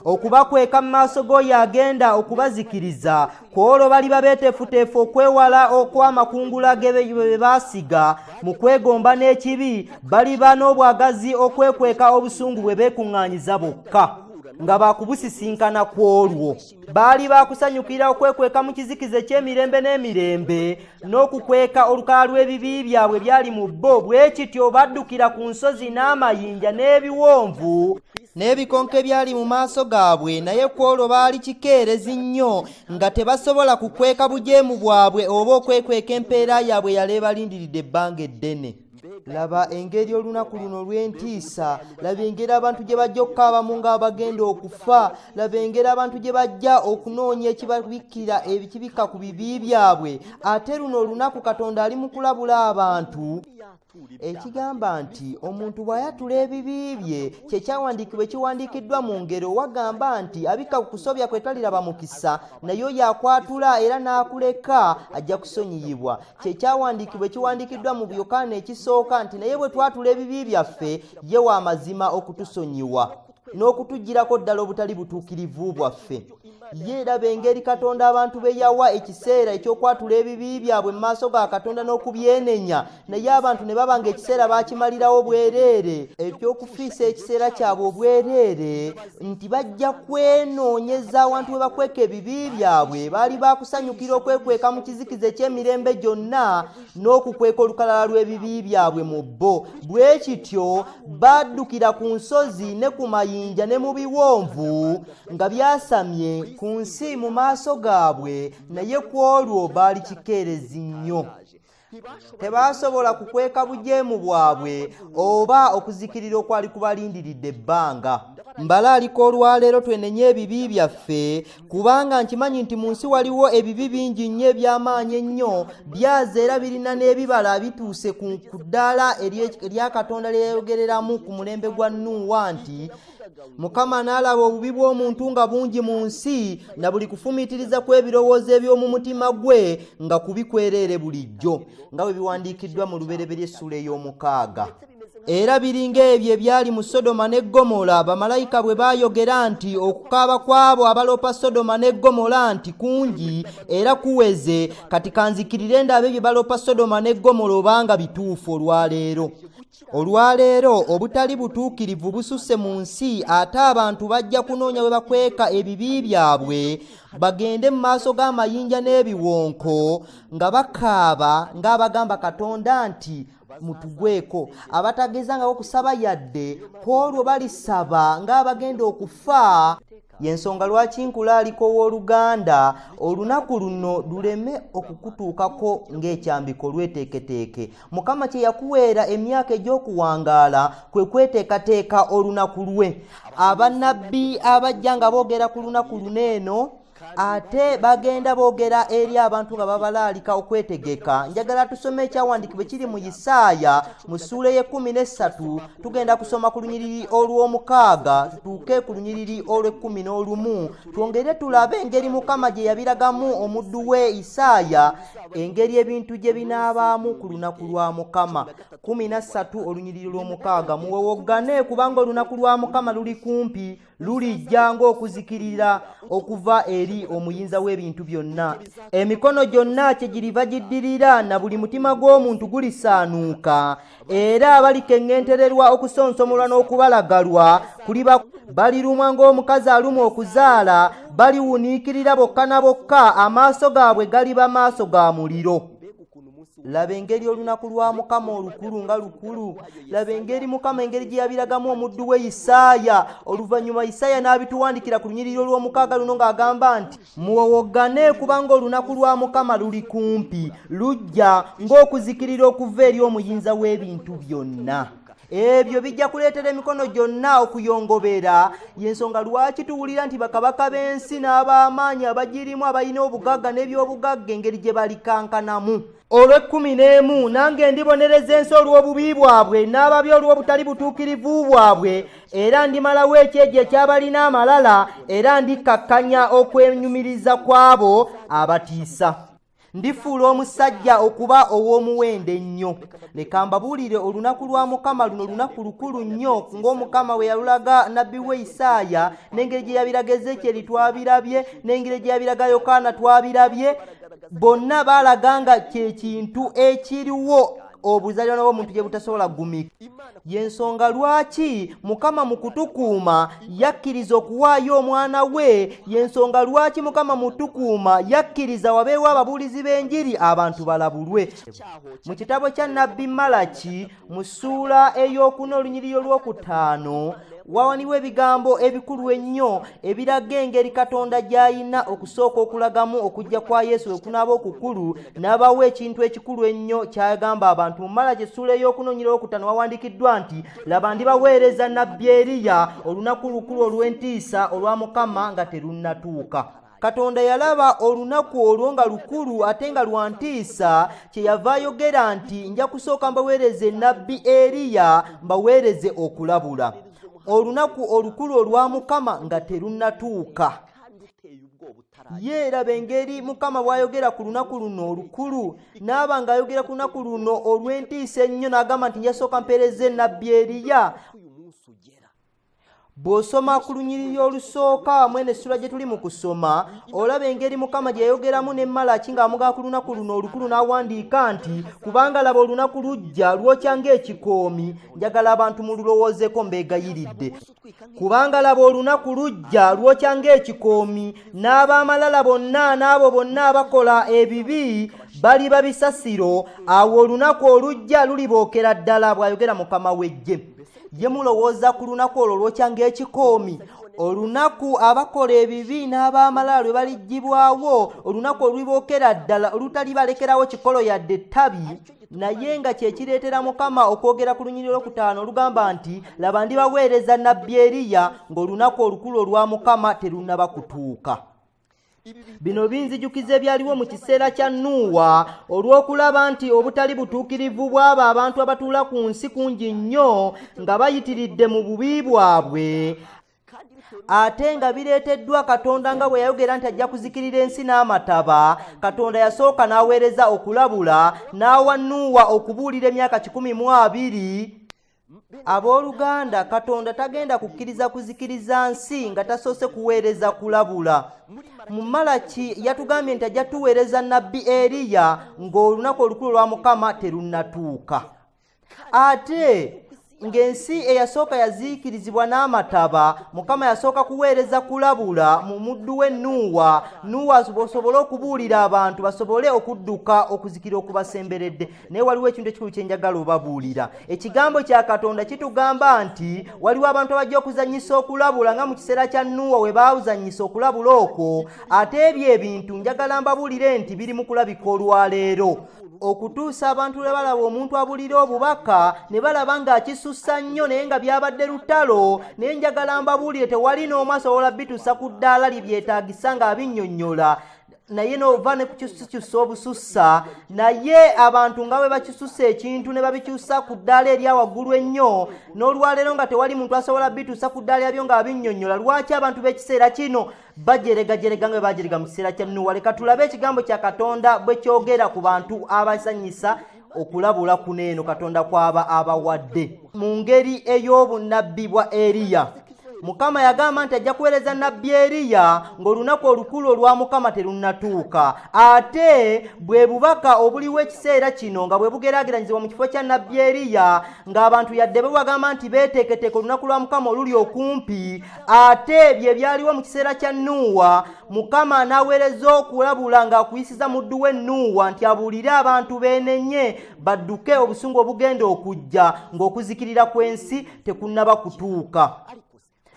okubakweka mu maaso g'oyo agenda okubazikiriza. Ku olwo baliba beeteefuteefu okwewala okw'amakungula ge be baasiga mu kwegomba n'ekibi, baliba n'obwagazi okwekweka obusungu bwe beekuŋŋaanyiza bokka nga bakubusisinkana ku olwo. Baali bakusanyukira okwekweka mu kizikiza eky'emirembe n'emirembe n'okukweka olukala lw'ebibi byabwe byali mu bo, bwe kityo baddukira ku nsozi n'amayinja n'ebiwonvu n'ebikonke byali mu maaso gaabwe, naye ku olwo baali kikeerezi nnyo nga tebasobola kukweka bujeemu bwabwe oba okwekweka empeera yaabwe yali ebalindiridde ebbanga eddene. Laba engeri olunaku luno lw'entiisa, laba engeri abantu gye bajja okukaabamu nga bagenda okufa, laba engeri abantu gye bajja okunoonya ekibabikkira ekibikka ku bibi byabwe. Ate luno olunaku Katonda ali mu kulabula abantu ekigamba nti omuntu bw'ayatula ebibi bye, kye kyawandiikibwa ekiwandiikiddwa mu ngero, wagamba nti abikka ku kusobya kwe taliraba mukisa, naye oyo akwatula era n'akuleka ajja kusonyiyibwa. Kye kyawandiikibwa ekiwandiikiddwa mu Yokaana ekisooka nti naye bwe twatula ebibi byaffe ye wa mazima okutusonyiwa n'okutuggyirako ddala obutali butuukirivu bwaffe. Ye laba engeri Katonda abantu be yawa ekiseera eky'okwatula ebibi byabwe mu maaso ga Katonda n'okubyenenya, naye abantu ne baba ng'ekiseera baakimalirawo bwereere, eky'okufiisa ekiseera kyabwe obwereere nti bajja kwenoonyeza awantu we bakweka ebibi byabwe. Baali baakusanyukira okwekweka mu kizikiza eky'emirembe gyonna n'okukweka olukalala lw'ebibi byabwe mu bo, bwe kityo baddukira ku nsozi ne ku mayinja ne mu biwonvu nga byasamye ku nsi mu maaso gaabwe, naye ku olwo baali kikeerezi nnyo. Tebasobola kukweka bujeemu bwabwe oba okuzikirira okwali kubalindiridde ebbanga. Mbalaalika olwaleero twenenye ebibi byaffe, kubanga nkimanyi nti mu nsi waliwo ebibi bingi nnyo eby'amaanyi ennyo, byaza era birina n'ebibala bituuse ku ddaala erya Katonda lyeyogereramu ku mulembe gwa Nuuwa nti Mukama n'alaba obubi bw'omuntu nga bungi mu nsi, na buli kufumiitiriza kw'ebirowoozo eby'omu mutima gwe nga kubikwereere bulijjo, nga bwe biwandiikiddwa mu Lubereberye essula ey'omukaaga. era biringa ebyo ebyali mu Sodoma ne Gomora bamalayika bwe baayogera nti okukaaba kwabo abalopa Sodoma ne Gomora nti kungi era kuweze, kati kanzikirire ndabe bye balopa Sodoma ne Gomora obanga bituufu olwaleero. Olwaleero obutali butuukirivu bususse mu nsi, ate abantu bajja kunoonya we bakweka ebibi byabwe, bagende mu maaso g'amayinja n'ebiwonko nga bakaaba ng'abagamba Katonda nti mutugweko. Abatagezangako kusaba yadde kwolwo balisaba ng'abagenda okufa. Yensonga lwaki nkulaliko w'Oluganda olunaku luno luleme okukutuukako ng'ekyambiko lweteeketeeke. Mukama kye yakuweera emyaka egy'okuwangaala kwe kweteekateeka olunaku lwe. Abannabbi abajja nga boogera ku lunaku luneeno ate bagenda boogera eri abantu nga babalaalika okwetegeka. Njagala tusome ekyawandiikibwa kiri mu Isaaya mu ssuula ye-13, tugenda kusoma ku lunyiriri olw'omukaaga tutuuke ku lunyiriri olw'e-11, twongere tulabe engeri Mukama gye yabiragamu omuddu we Isaaya, engeri ebintu gye binaabaamu ku lunaku lwa Mukama. 13 olunyiriri lw'omukaaga. Muwowoggane kubanga olunaku lwa Mukama luli kumpi, lulijja ng'okuzikirira okuva eri omuyinza w'ebintu byonna. Emikono gyonna kye giriva giddirira, na buli mutima gw'omuntu gulisaanuuka, era abalikeŋŋentererwa okusonsomolwa n'okubalagalwa kuliba balirumwa ng'omukazi alumwa okuzaala, baliwuniikirira bokka na bokka, amaaso gaabwe galiba maaso ga muliro. Laba engeri olunaku lwa Mukama olukulu nga lukulu. Laba engeri Mukama engeri gye yabiragamu omuddu we Isaaya. Oluvannyuma Isaaya n'abituwandikira ku lunyiriri olw'omukaaga luno ng'agamba nti muwowoggane kubanga olunaku lwa Mukama luli kumpi, lujja ng'okuzikirira okuva eri omuyinza w'ebintu byonna. Ebyo bijja kuleetera emikono gyonna okuyongobera. Yensonga lwaki tuwulira nti bakabaka b'ensi n'ab'amaanyi abagirimu abalina obugagga n'ebyobugagga engeri gye balikankanamu. Olw'e-11 nange ndibonereza ensi olw'obubi bwabwe n'ababi olw'obutali butuukirivu bwabwe, era ndimalawo ekyejjo ekyabalina amalala, era ndikakkanya okwenyumiriza kw'abo abatiisa. Ndifuula omusajja okuba ow'omuwendo ennyo. Leka mbabuulire olunaku lwa Mukama luno lunaku lukulu nnyo ng'Omukama we yalulaga nnabbi we Isaaya, n'engeri gye yabiraga Ezekyeri twabirabye, n'engeri gye yabiraga Yokaana twabirabye. Bonna baalaga nga kye kintu ekiriwo obuzaalirwa bw'omuntu gye butasobola kugumika. Yensonga lwaki Mukama mu kutukuuma yakkiriza okuwaayo omwana we. Yensonga lwaki Mukama mu kutukuuma yakkiriza wabeewo ababuulizi b'enjiri abantu balabulwe. Mu kitabo kya nnabbi Malaki mu ssuula ey'okuna olunyiriri olw'okutaano wawaniwo ebigambo ebikulu ennyo ebiraga engeri Katonda gy'ayina okusooka okulagamu okujja kwa Yesu okunaaba okukulu, n'abawo ekintu ekikulu ennyo ky'agamba abantu. Mu Malaki essuula ey'okuna olunyiriri olw'okutaano wawandiikiddwa nti laba ndibaweereza nnabbi Eriya olunaku lukulu olw'entiisa olwa Mukama nga terunnatuuka. Katonda yalaba olunaku olwo nga lukulu ate nga lwa ntiisa, kyeyava ayogera nti nja kusooka mbaweereze nnabbi Eriya mbaweereze okulabula. Olunaku olukulu olwa Mukama nga terunnatuuka. Ye laba engeri Mukama bw'ayogera ku lunaku luno olukulu, n'aba ng'ayogera ku lunaku luno olw'entiisa ennyo n'agamba nti njasooka mpeereze nnabbi Eriya. Bw'osoma ku lunyiriri olusooka mwene essula gye tuli mu kusoma, olaba engeri Mukama gye yayogeramu ne Malaki ng'amugaa ku lunaku luno olukulu n'awandiika nti kubanga laba olunaku lujja lwokya ng'ekikoomi. Njagala abantu mululowoozeeko mbeegayiridde. Kubanga laba olunaku lujja lwokya ng'ekikoomi, n'ab'amalala bonna n'abo bonna abakola ebibi baliba bisasiro. Awo olunaku olujja lulibookera ddala, bw'ayogera Mukama w'eggye. Ye mulowooza ku lunaku olwo lwokya ng'ekikoomi, olunaku abakola ebibi n'ab'amalala lwe baliggibwawo, olunaku olulibookera ddala olutali balekerawo kikolo yadde ettabi. Naye nga kye kireetera Mukama okwogera ku lunyiriri olw'okutaano olugamba nti laba ndibaweereza nnabbi Eriya ng'olunaku olukulu olwa Mukama terunnaba kutuuka. Bino binzijukiza ebyaliwo mu kiseera kya Nuuwa olw'okulaba nti obutali butuukirivu bw'abo abantu abatuula ku nsi kungi nnyo nga bayitiridde mu bubi bwabwe, ate nga bireeteddwa Katonda nga bwe yayogera nti ajja kuzikirira ensi n'amataba. Katonda yasooka n'aweereza okulabula, n'awa Nuuwa okubuulira emyaka 120 Abooluganda, Katonda tagenda kukkiriza kuzikiriza nsi nga tasoose kuweereza kulabula. Mu Malaki yatugambye nti ajja tuweereza nnabbi Eriya ng'olunaku olukulu lwa Mukama terunnatuuka. Ate ng'ensi eyasooka yaziikirizibwa n'amataba, Mukama yasooka kuweereza kulabula mu muddu we Nuuwa. Nuuwa asobole okubuulira abantu basobole okudduka okuzikira okubasemberedde. Naye waliwo ekintu ekikulu kye njagala obabuulira. Ekigambo kya Katonda kitugamba nti waliwo abantu abajja okuzannyisa okulabula nga mu kiseera kya Nuuwa we baawuzannyisa okulabula okwo. Ate ebyo ebintu njagala mbabuulire nti biri mu kulabika olwaleero. Okutuusa abantu lwe balaba omuntu abulira obubaka ne balaba ng'akisussa nnyo naye nga byabadde lutalo, naye njagala mbabuulire tewali n'omu asobola bituusa ku ddaala libyetaagisa ng'abinnyonnyola. Naye n'ova ne kukyusa obusussa, naye abantu nga bwe bakisusa ekintu ne babikyusa ku ddaala erya waggulu ennyo, n'olwaleero nga tewali muntu asobola bituusa ku ddaala yabyo ng'abinnyonnyola. Lwaki abantu b'ekiseera kino bajeregajerega nga bwe bajerega mu kiseera kya Nuuwa? Leka tulabe ekigambo kya Katonda bwe kyogera ku bantu abasanyisa okulabula kuno eno Katonda kw'aba abawadde. Mu ngeri ey'obunnabbi bwa Eriya, Mukama yagamba nti ajja kuweereza nnabbi Eriya ng'olunaku olukulu olwa Mukama terunnatuuka. Ate bwe bubaka obuliwo ekiseera kino nga bwe bugeraageranyizibwa mu kifo kya nnabbi Eriya, ng'abantu yadde bagamba nti beeteeketeeke olunaku lwa Mukama oluli okumpi. Ate bye byaliwo mu kiseera kya Nuuwa, Mukama n'aweereza okulabula ng'akuyisiza muddu we Nuuwa nti abuulire abantu beenenye badduke obusungu obugenda okujja ng'okuzikirira kw'ensi tekunnaba kutuuka.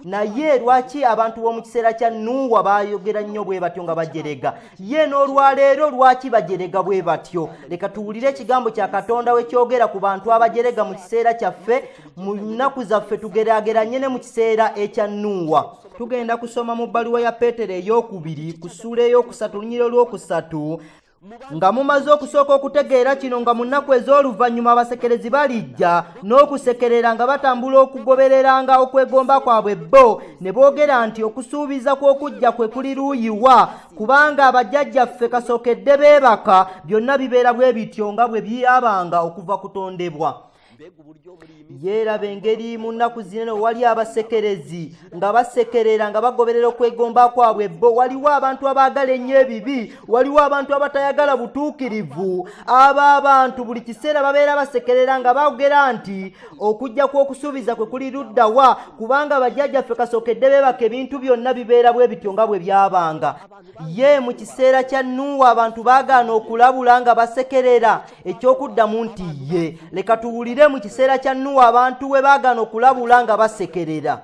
Naye lwaki abantu b'omu kiseera kya Nuuwa baayogera nnyo bwe batyo nga bajerega? Ye n'olwaleero lwaki bajerega bwe batyo? Leka tuwulire ekigambo kya Katonda we kyogera ku bantu abajerega mu kiseera kyaffe, mu nnaku zaffe tugeraageranye ne mu kiseera ekya Nuuwa. Tugenda kusoma mu bbaluwa ya Peetero ey'okubiri ku ssuula ey'okusatu olunyiriri olw'okusatu. Nga mumaze okusooka okutegeera kino nga mu nnaku ez'oluvannyuma abasekerezi balijja n'okusekerera nga batambula okugobereranga okwegomba kwabwe bo, ne boogera nti okusuubiza kw'okujja kwe kuli luuyiwa, kubanga abajjajjaffe kasookedde beebaka byonna bibeera bwe bityo nga bwe byabanga okuva kutondebwa. Yeeraba engeri mu nnaku zino wali abasekerezi nga basekerera nga bagoberera okwegomba kwabwe bo. Waliwo abantu abaagala ennyo ebibi, waliwo abantu abatayagala butuukirivu. Abo abantu buli kiseera babeera basekerera nga boogera nti okujja kw'okusuubiza kwe kuli luddawa, kubanga bajjajjaffe kasookedde beebaka ebintu byonna bibeera bwe bityo nga bwe byabanga. Ye mu kiseera kya Nuuwa abantu baagaana okulabula nga basekerera. Ekyokuddamu nti ye, leka tuwulire mu kiseera kya Nuuwa abantu we baagaana okulabula nga basekerera.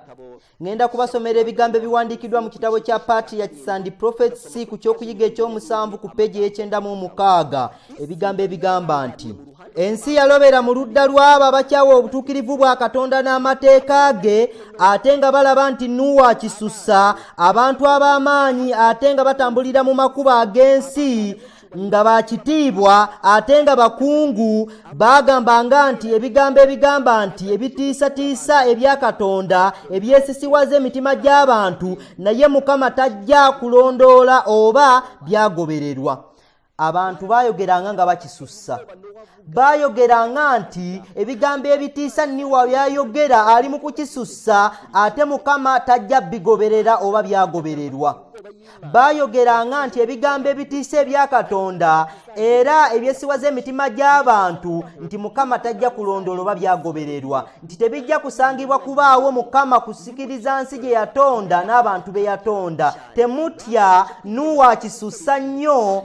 Ngenda kubasomera ebigambo ebiwandiikiddwa mu kitabo kya Patriarchs and Prophets ku kyokuyiga ekyomusanvu ku peegi y'ekyenda-mu-mukaaga. Ebigambo ebigamba nti ensi yalobera mu ludda lw'abo abakyawa obutuukirivu bwa Katonda n'amateeka ge, ate nga balaba nti Nuuwa akisussa, abantu ab'amaanyi ate nga batambulira mu makubo ag'ensi, nga bakitiibwa ate nga bakungu. Bagambanga nti ebigambo ebigamba nti ebitiisatiisa ebya Katonda ebyesisiwaza emitima gy'abantu, naye Mukama tajja kulondoola oba byagobererwa. Abantu baayogeranga nga bakisussa. Baayogeranga nti ebigambo ebitiisa Nuuwa byayogera ali mu kukisussa, ate Mukama tajja bigoberera oba byagobererwa. Baayogeranga nti ebigambo ebitiisa ebya Katonda era ebyesiwaza emitima gy'abantu nti Mukama tajja kulondoola oba byagobererwa, nti tebijja kusangibwa kubaawo Mukama kusikiriza nsi gye yatonda n'abantu be yatonda. Temutya, Nuuwa akisussa nnyo.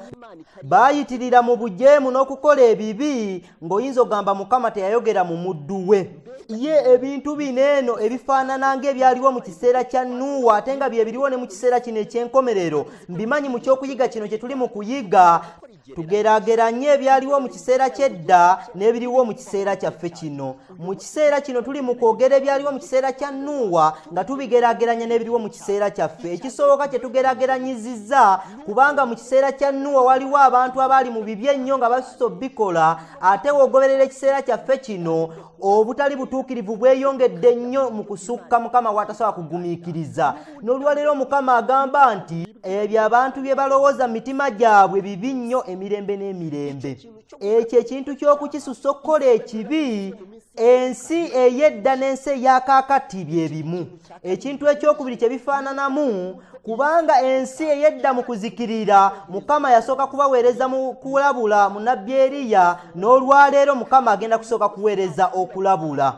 Baayitirira mu bujeemu n'okukola ebibi, ng'oyinza ogamba Mukama teyayogera mu muddu we. Ye ebintu bino eno ebifaanana ng'ebyaliwo mu kiseera kya Nuuwa ate nga bye biriwo ne mu kiseera kino eky'enkomerero, mbimanyi mu kyokuyiga kino kye tuli mu kuyiga. Tugeraageranye ebyaliwo mu kiseera ky'edda n'ebiriwo mu kiseera kyaffe kino. Mu kiseera kino tuli mu kwogera ebyaliwo mu kiseera kya Nuuwa nga tubigeraageranya n'ebiriwo mu kiseera kyaffe. Ekisooka kye tugeraageranyizizza, kubanga mu kiseera kya Nuuwa waliwo abantu abaali mu bibi ennyo nga basusse obbikola, ate w'ogoberera ekiseera kyaffe kino obutali butuukirivu bweyongedde nnyo mu kusukka Mukama w'atasobola kugumiikiriza. N'olwaleero Mukama agamba nti ebyo abantu bye balowooza mu mitima gyabwe bibi nnyo emirembe n'emirembe. Ekyo ekintu ky'okukisussa okukola ekibi, ensi ey'edda n'ensi ey'akaakati bye bimu. Ekintu ekyokubiri kye bifaananamu, kubanga ensi ey'edda mu kuzikirira Mukama yasooka kubaweereza mu kulabula mu nnabbi Eriya, n'olwaleero Mukama agenda kusooka kuweereza okulabula.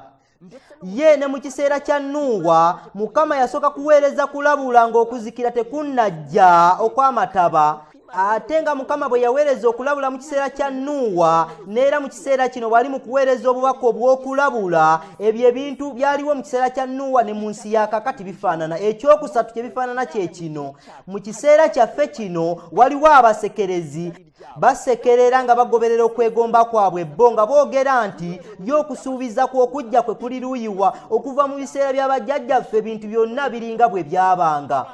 Ye ne mu kiseera kya Nuuwa Mukama yasooka kuweereza kulabula ng'okuzikira tekunnajja okw'amataba. Ate nga Mukama bwe yaweereza okulabula mu kiseera kya Nuuwa, n'era mu kiseera kino bw'ali mu kuweereza obubaka obw'okulabula, ebyo ebintu byaliwo mu kiseera kya Nuuwa ne mu nsi ya kaakati bifaanana. Ekyokusatu kye bifaanana kye kino: mu kiseera kyaffe kino waliwo abasekerezi basekerera nga bagoberera okwegomba kwabwe bo, nga boogera nti y'okusuubiza kw'okujja kwe kuli luuyiwa. Okuva mu biseera bya bajjajjaffe ebintu byonna biringa bwe byabanga.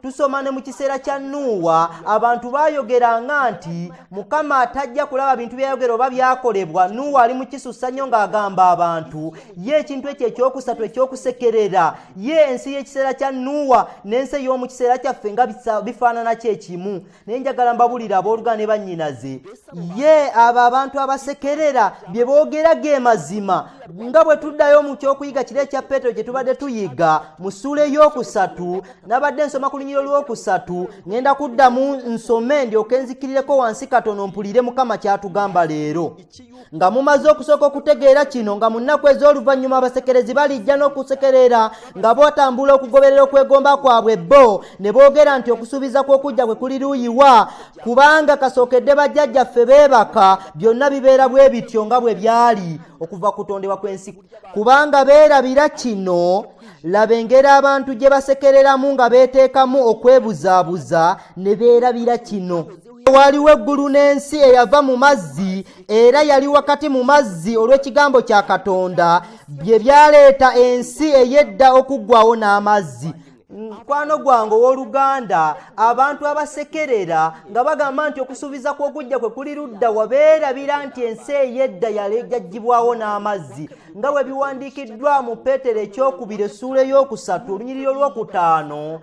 Tusoma ne mu kiseera kya Nuuwa abantu baayogeranga nti Mukama atajja kulaba bintu byayogera oba byakolebwa. Nuuwa ali mu kisussa nnyo ng'agamba abantu. Ye ekintu ekyo ekyokusatu ekyokusekerera, ye ensi y'ekiseera kya Nuuwa n'ensi ey'omu kiseera kyaffe nga bifaanana kyekimu. Naye njagala mbabulira abooluganda ne bannyinaze, ye abo abantu abasekerera bye boogera ge mazima. Nga bwe tuddayo mu kyokuyiga kiri ekya Peetero kye tubadde tuyiga mu ssuula ey'okusatu, nabadde nsoma ku lunyiriro lw'okusatu, ngenda kuddamu nsome ndyoke nzikirireko wansi katono mpulire Mukama kyatugamba leero. Nga mumaze okusooka okutegeera kino, nga mu nnaku ez'oluvannyuma abasekerezi balijja n'okusekerera nga batambula okugoberera okwegomba kwabwe bo, ne boogera nti okusuubiza kw'okujja kwe kuli luuyiwa, kubanga kasookedde bajjajjaffe beebaka, byonna bibeera bwe bityo nga bwe byali okuva kutondebwa kw'ensi. Kubanga beerabira kino, laba engeri abantu gye basekereramu nga beeteekamu okwebuzaabuza, ne beerabira kino. Waliwo eggulu n'ensi eyava mu mazzi, era yali wakati mu mazzi olw'ekigambo kya Katonda, bye byaleeta ensi ey'edda okuggwawo n'amazzi. Mukwano gwange ow'oluganda, abantu abasekerera nga bagamba nti okusuubiza kw'okujja kwe kuli ludda wa, beerabira nti ensi ey'edda yaggyibwawo n'amazzi, nga bwe biwandiikiddwa mu Peetero ekyokubiri essuula ey'okusatu olunyiriro lw'okutaano.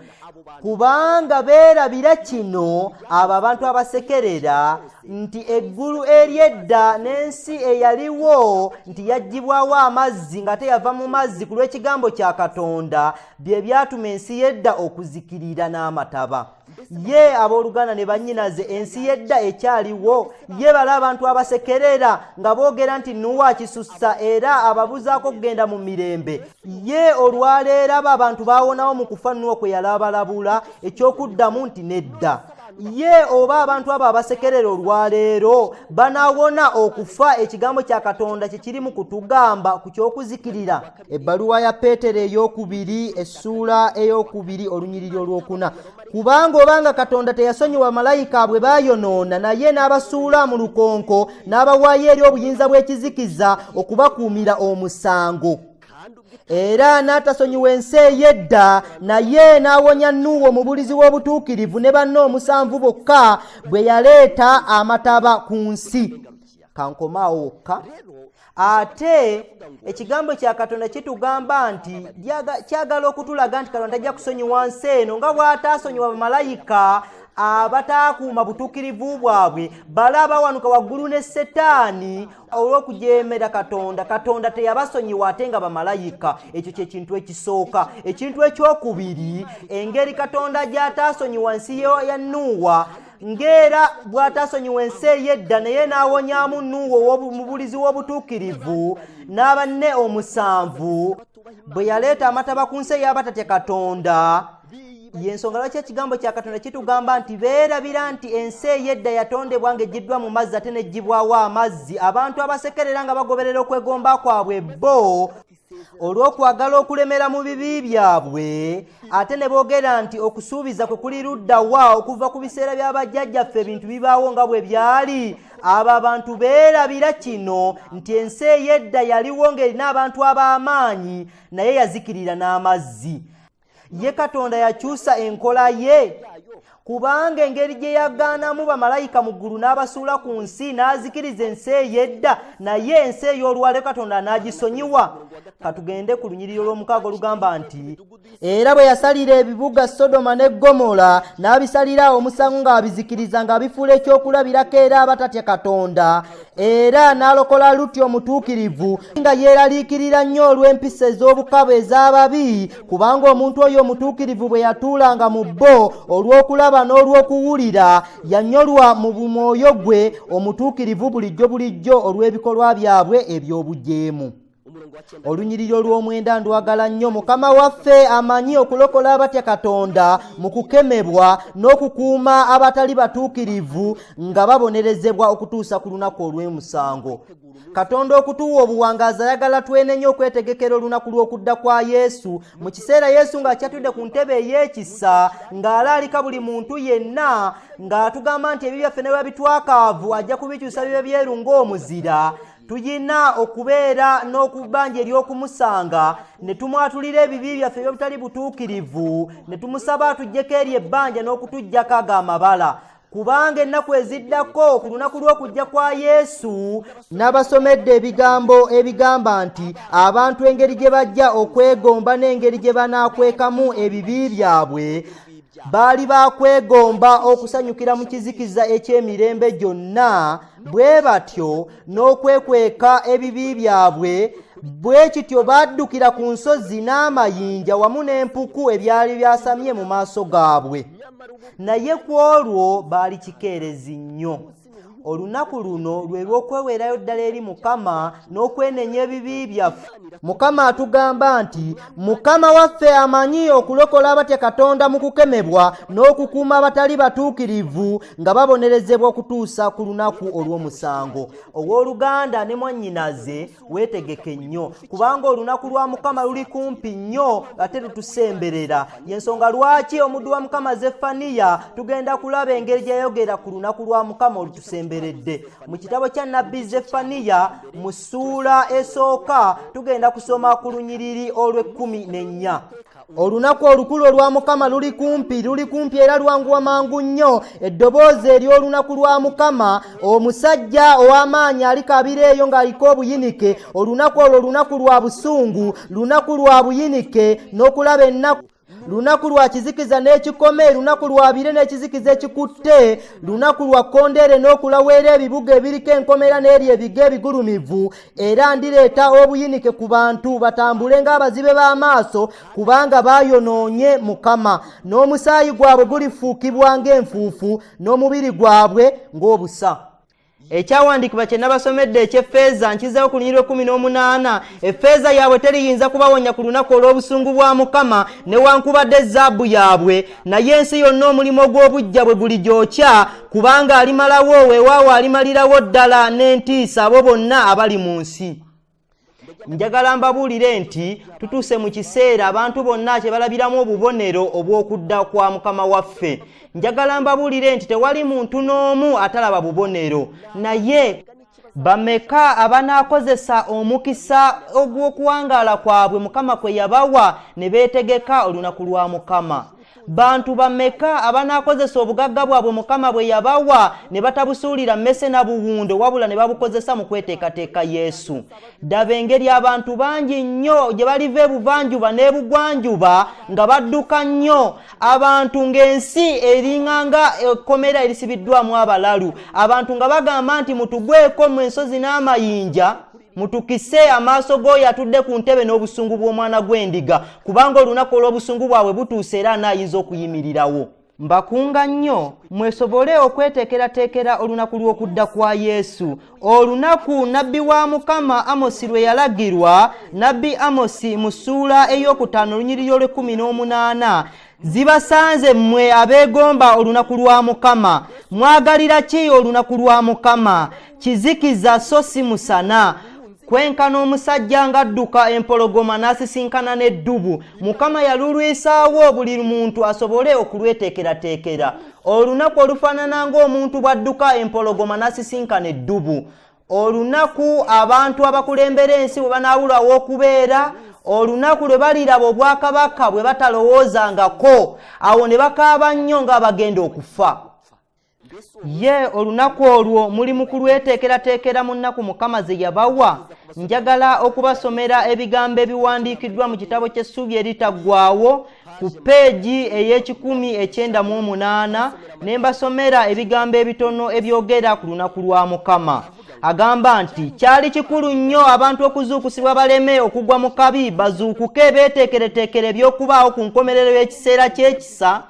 Kubanga beerabira kino abo abantu abasekerera nti eggulu ery'edda n'ensi eyaliwo nti yaggyibwawo amazzi nga teyava mu mazzi ku lw'ekigambo kya Katonda, bye byatuma ensi y'edda okuzikirira n'amataba. Ye abooluganda ne bannyinaze, ensi y'edda ekyaliwo. Ye bala abantu abasekerera nga boogera nti Nuuwa akisussa era ababuzaako okugenda mu mirembe. Ye olwaleero abo abantu baawonawo mu kufa Nuuwa kwe yalabalabula, ekyokuddamu nti nedda. Ye oba abantu abo abasekerera olwaleero banaawona okufa ekigambo kya Katonda kye kiri mu kutugamba ku ky'okuzikirira. Ebbaluwa ya Peetero ey'okubiri essuula ey'okubiri olunyiriri olw'okuna. Kubanga obanga Katonda teyasonyiwa bamalayika bwe baayonoona, naye n'abasuula mu lukonko n'abawaayo eri obuyinza bw'ekizikiza okubakuumira omusango. Era n'atasonyiwa ensi ey'edda, naye n'awonya Nuuwa omubulizi w'obutuukirivu ne banne 7 bokka bwe yaleeta amataba ku nsi. Kankomaawo wokka. Ate ekigambo kya Katonda kitugamba nti kyagala okutulaga nti Katonda tajja kusonyiwa nsi eno nga bw'ataasonyiwa bamalayika abataakuuma butuukirivu bwabwe, bala abawanuka waggulu ne Setaani olw'okujeemera Katonda. Katonda teyabasonyiwa ate nga bamalayika. Ekyo kye kintu ekisooka. Ekintu ekyokubiri, engeri Katonda gy'ataasonyiwa nsi ya Nuuwa, ng'era bw'ataasonyiwa ensi ey'edda naye n'awonyaamu Nuuwa omubulizi w'obutuukirivu n'abanne 7 bwe yaleeta amataba ku nsi ey'abatatya Katonda. Y'ensonga lwaki ekigambo kya Katonda kitugamba nti beerabira nti ensi ey'edda yatondebwa ng'eggiddwa mu mazzi ate n'eggyibwawo amazzi. Abantu abasekerera nga bagoberera okwegomba kwabwe bo olw'okwagala okulemera mu bibi byabwe, ate ne boogera nti okusuubiza kwe kuli ludda wa, okuva ku biseera bya bajjajjaffe ebintu bibaawo nga bwe byali. Abo abantu beerabira kino nti ensi ey'edda yaliwo ng'erina abantu ab'amaanyi, naye yazikirira n'amazzi. Ye Katonda yakyusa enkola ye. kubanga engeri gye yagaanamu bamalayika mu ggulu n'abasuula ku nsi n'azikiriza ensi ey'edda naye ensi ey'olwaleero Katonda n'agisonyiwa. Katugende ku lunyiriri lw'omukaaga olugamba nti era bwe yasalira ebibuga Sodoma ne Gomora n'abisalira omusango ng'abizikiriza ng'abifuula ekyokulabirako era abatatya Katonda, era n'alokola Lutti omutuukirivu nga yeeraliikirira nnyo olw'empisa ez'obukaba ez'ababi, kubanga omuntu oyo omutuukirivu bwe yatuulanga mu bo olw'okulaba n'olw'okuwulira yannyolwa mu mwoyo gwe omutuukirivu bulijjo olw'ebikolwa byabwe eby'obujeemu. Olunyiriri olw'omwenda ndwagala nnyo. Mukama waffe amanyi okulokola abatya Katonda mu kukemebwa n'okukuuma abatali batuukirivu nga babonerezebwa okutuusa ku lunaku olw'omusango. Katonda okutuwa obuwangazi ayagala twenenye okwetegekera olunaku lw'okudda kwa Yesu, mu kiseera Yesu ng'akyatudde ku ntebe ey'ekisa ng'alaalika buli muntu yenna ng'atugamba nti ebibi byaffe ne bwe bitwakaavu ajja kubikyusa bibe byeru ng'omuzira. Tuyina okubeera n'okubanja ery'okumusanga ne tumwatulira ebibi byaffe ebitali butuukirivu ne tumusaba atuggyeko eri ebbanja n'okutuggyako ago amabala. Kubanga ennaku eziddako ku lunaku lw'okujja kwa Yesu n'abasomedde ebigambo ebigamba nti abantu engeri gye bajja okwegomba n'engeri gye banaakwekamu ebibi byabwe baali bakwegomba okusanyukira mu kizikiza eky'emirembe gyonna, bwe batyo n'okwekweka ebibi byabwe, bwe kityo baddukira ku nsozi n'amayinja wamu n'empuku ebyali byasamye mu maaso gaabwe. Naye ku olwo baali kikeerezi nnyo. Olunaku luno lwe lw'okweweerayo ddala eri Mukama n'okwenenya ebibi byaffe. Mukama atugamba nti Mukama waffe amanyi okulokola abatya Katonda mu kukemebwa n'okukuuma abatali batuukirivu nga babonerezebwa okutuusa ku lunaku olw'omusango. Owooluganda ne mwannyinaze weetegeke nnyo, kubanga olunaku lwa Mukama luli kumpi nnyo ate lutusemberera. Y'ensonga lwaki omuddu wa Mukama Zefaniya tugenda kulaba engeri gy'ayogera ku lunaku lwa Mukama olutusemberedde. Mu kitabo kya nnabbi Zefaniya mu ssuula esooka tugenda kusoma ku lunyiriri olw'14. Olunaku olukulu olwa Mukama luli kumpi era lwanguwa mangu nnyo. Eddoboozi ery'olunaku lwa Mukama, omusajja ow'amaanyi alikabira eyo ng'aliko obuyinike. Olunaku olwo lunaku lwa busungu, lunaku lwa buyinike n'okulaba ennaku, lunaku lwa kizikiza n'ekikome, lunaku lwa bire n'ekizikiza ekikutte, lunaku lwa kkondeere n'okulaweera ebibuga ebiriko enkomera n'eri ebigo ebigulumivu. Era ndireeta obuyinike ku bantu batambule ng'abazibe b'amaaso, kubanga baayonoonye Mukama, n'omusaayi gwabwe gulifuukibwa ng'enfuufu n'omubiri gwabwe ng'obusa. Ekyawandiikibwa kye nabasomedde eky'effeeza nkizaho ku lunyiriri 18. Effeeza yaabwe teriyinza kubawonya ku lunaku olw'obusungu bwa Mukama newankubadde zaabu yaabwe, naye ensi yonna omulimo gw'obujja bwe guli gyokya, kubanga alimalawo, weewaawo alimalirawo ddala n'entiisa abo bonna abali mu nsi. Njagala mbabuulire nti tutuuse mu kiseera abantu bonna kye balabiramu obubonero obw'okudda kwa Mukama waffe. Njagala mbabuulire nti tewali muntu n'omu atalaba bubonero, naye bameka abanaakozesa omukisa ogw'okuwangaala kwabwe Mukama kwe yabawa ne beetegeka olunaku lwa Mukama? Bantu bameka abanaakozesa obugagga bwabwe Mukama bwe yabawa ne batabusuulira mmese na buwundo, wabula ne babukozesa mu kweteekateeka Yesu? Daba engeri abantu bangi nnyo gye baliva ebuvanjuba n'ebugwanjuba nga badduka nnyo, abantu ng'ensi eringanga ekkomera erisibiddwamu abalalu, abantu nga bagamba nti mutugweko mu ensozi n'amayinja, mutukise amaaso g'oyo atudde ku ntebe n'obusungu bw'omwana gw'endiga, kubanga olunaku olw'obusungu bwabwe butuuse era anaayinza okuyimirirawo. Mbakunga nnyo mwesobole okweteekerateekera olunaku lw'okudda kwa Yesu. Olunaku nnabbi wa Mukama Amosi lwe yalagirwa, nnabbi Amosi mu ssuula ey'okutaano olunyiriri olw'18, zibasanze mmwe abeegomba olunaku lwa Mukama. Mwagalira ki olunaku lwa Mukama? Kizikiza so si musana. Kwenkana omusajja ng'adduka empologoma n'asisinkana n'eddubu. Mukama yalulwisaawo buli muntu asobole okulweteekerateekera. Olunaku olufaanana ng'omuntu bw'adduka empologoma n'asisinkana eddubu. Olunaku abantu abakulembera ensi bwe banaawulawo okubeera, olunaku lwe baliraba obwakabaka bwe batalowoozangako awo ne bakaaba nnyo nga bagenda okufa. Ye olunaku olwo muli mu kulweteekerateekera mu nnaku Mukama ze yabawa. Njagala okubasomera ebigambo ebiwandiikiddwa mu kitabo ky'essuubi eritaggwaawo ku peegi ey'ekikumi-98 ne mbasomera ebigambo ebitono ebyogera ku lunaku lwa Mukama. Agamba nti kyali kikulu nnyo abantu okuzuukusibwa baleme okugwa mu kabi, bazuukuke beeteekereteekere eby'okubaawo ku nkomerero y'ekiseera ky'ekisa.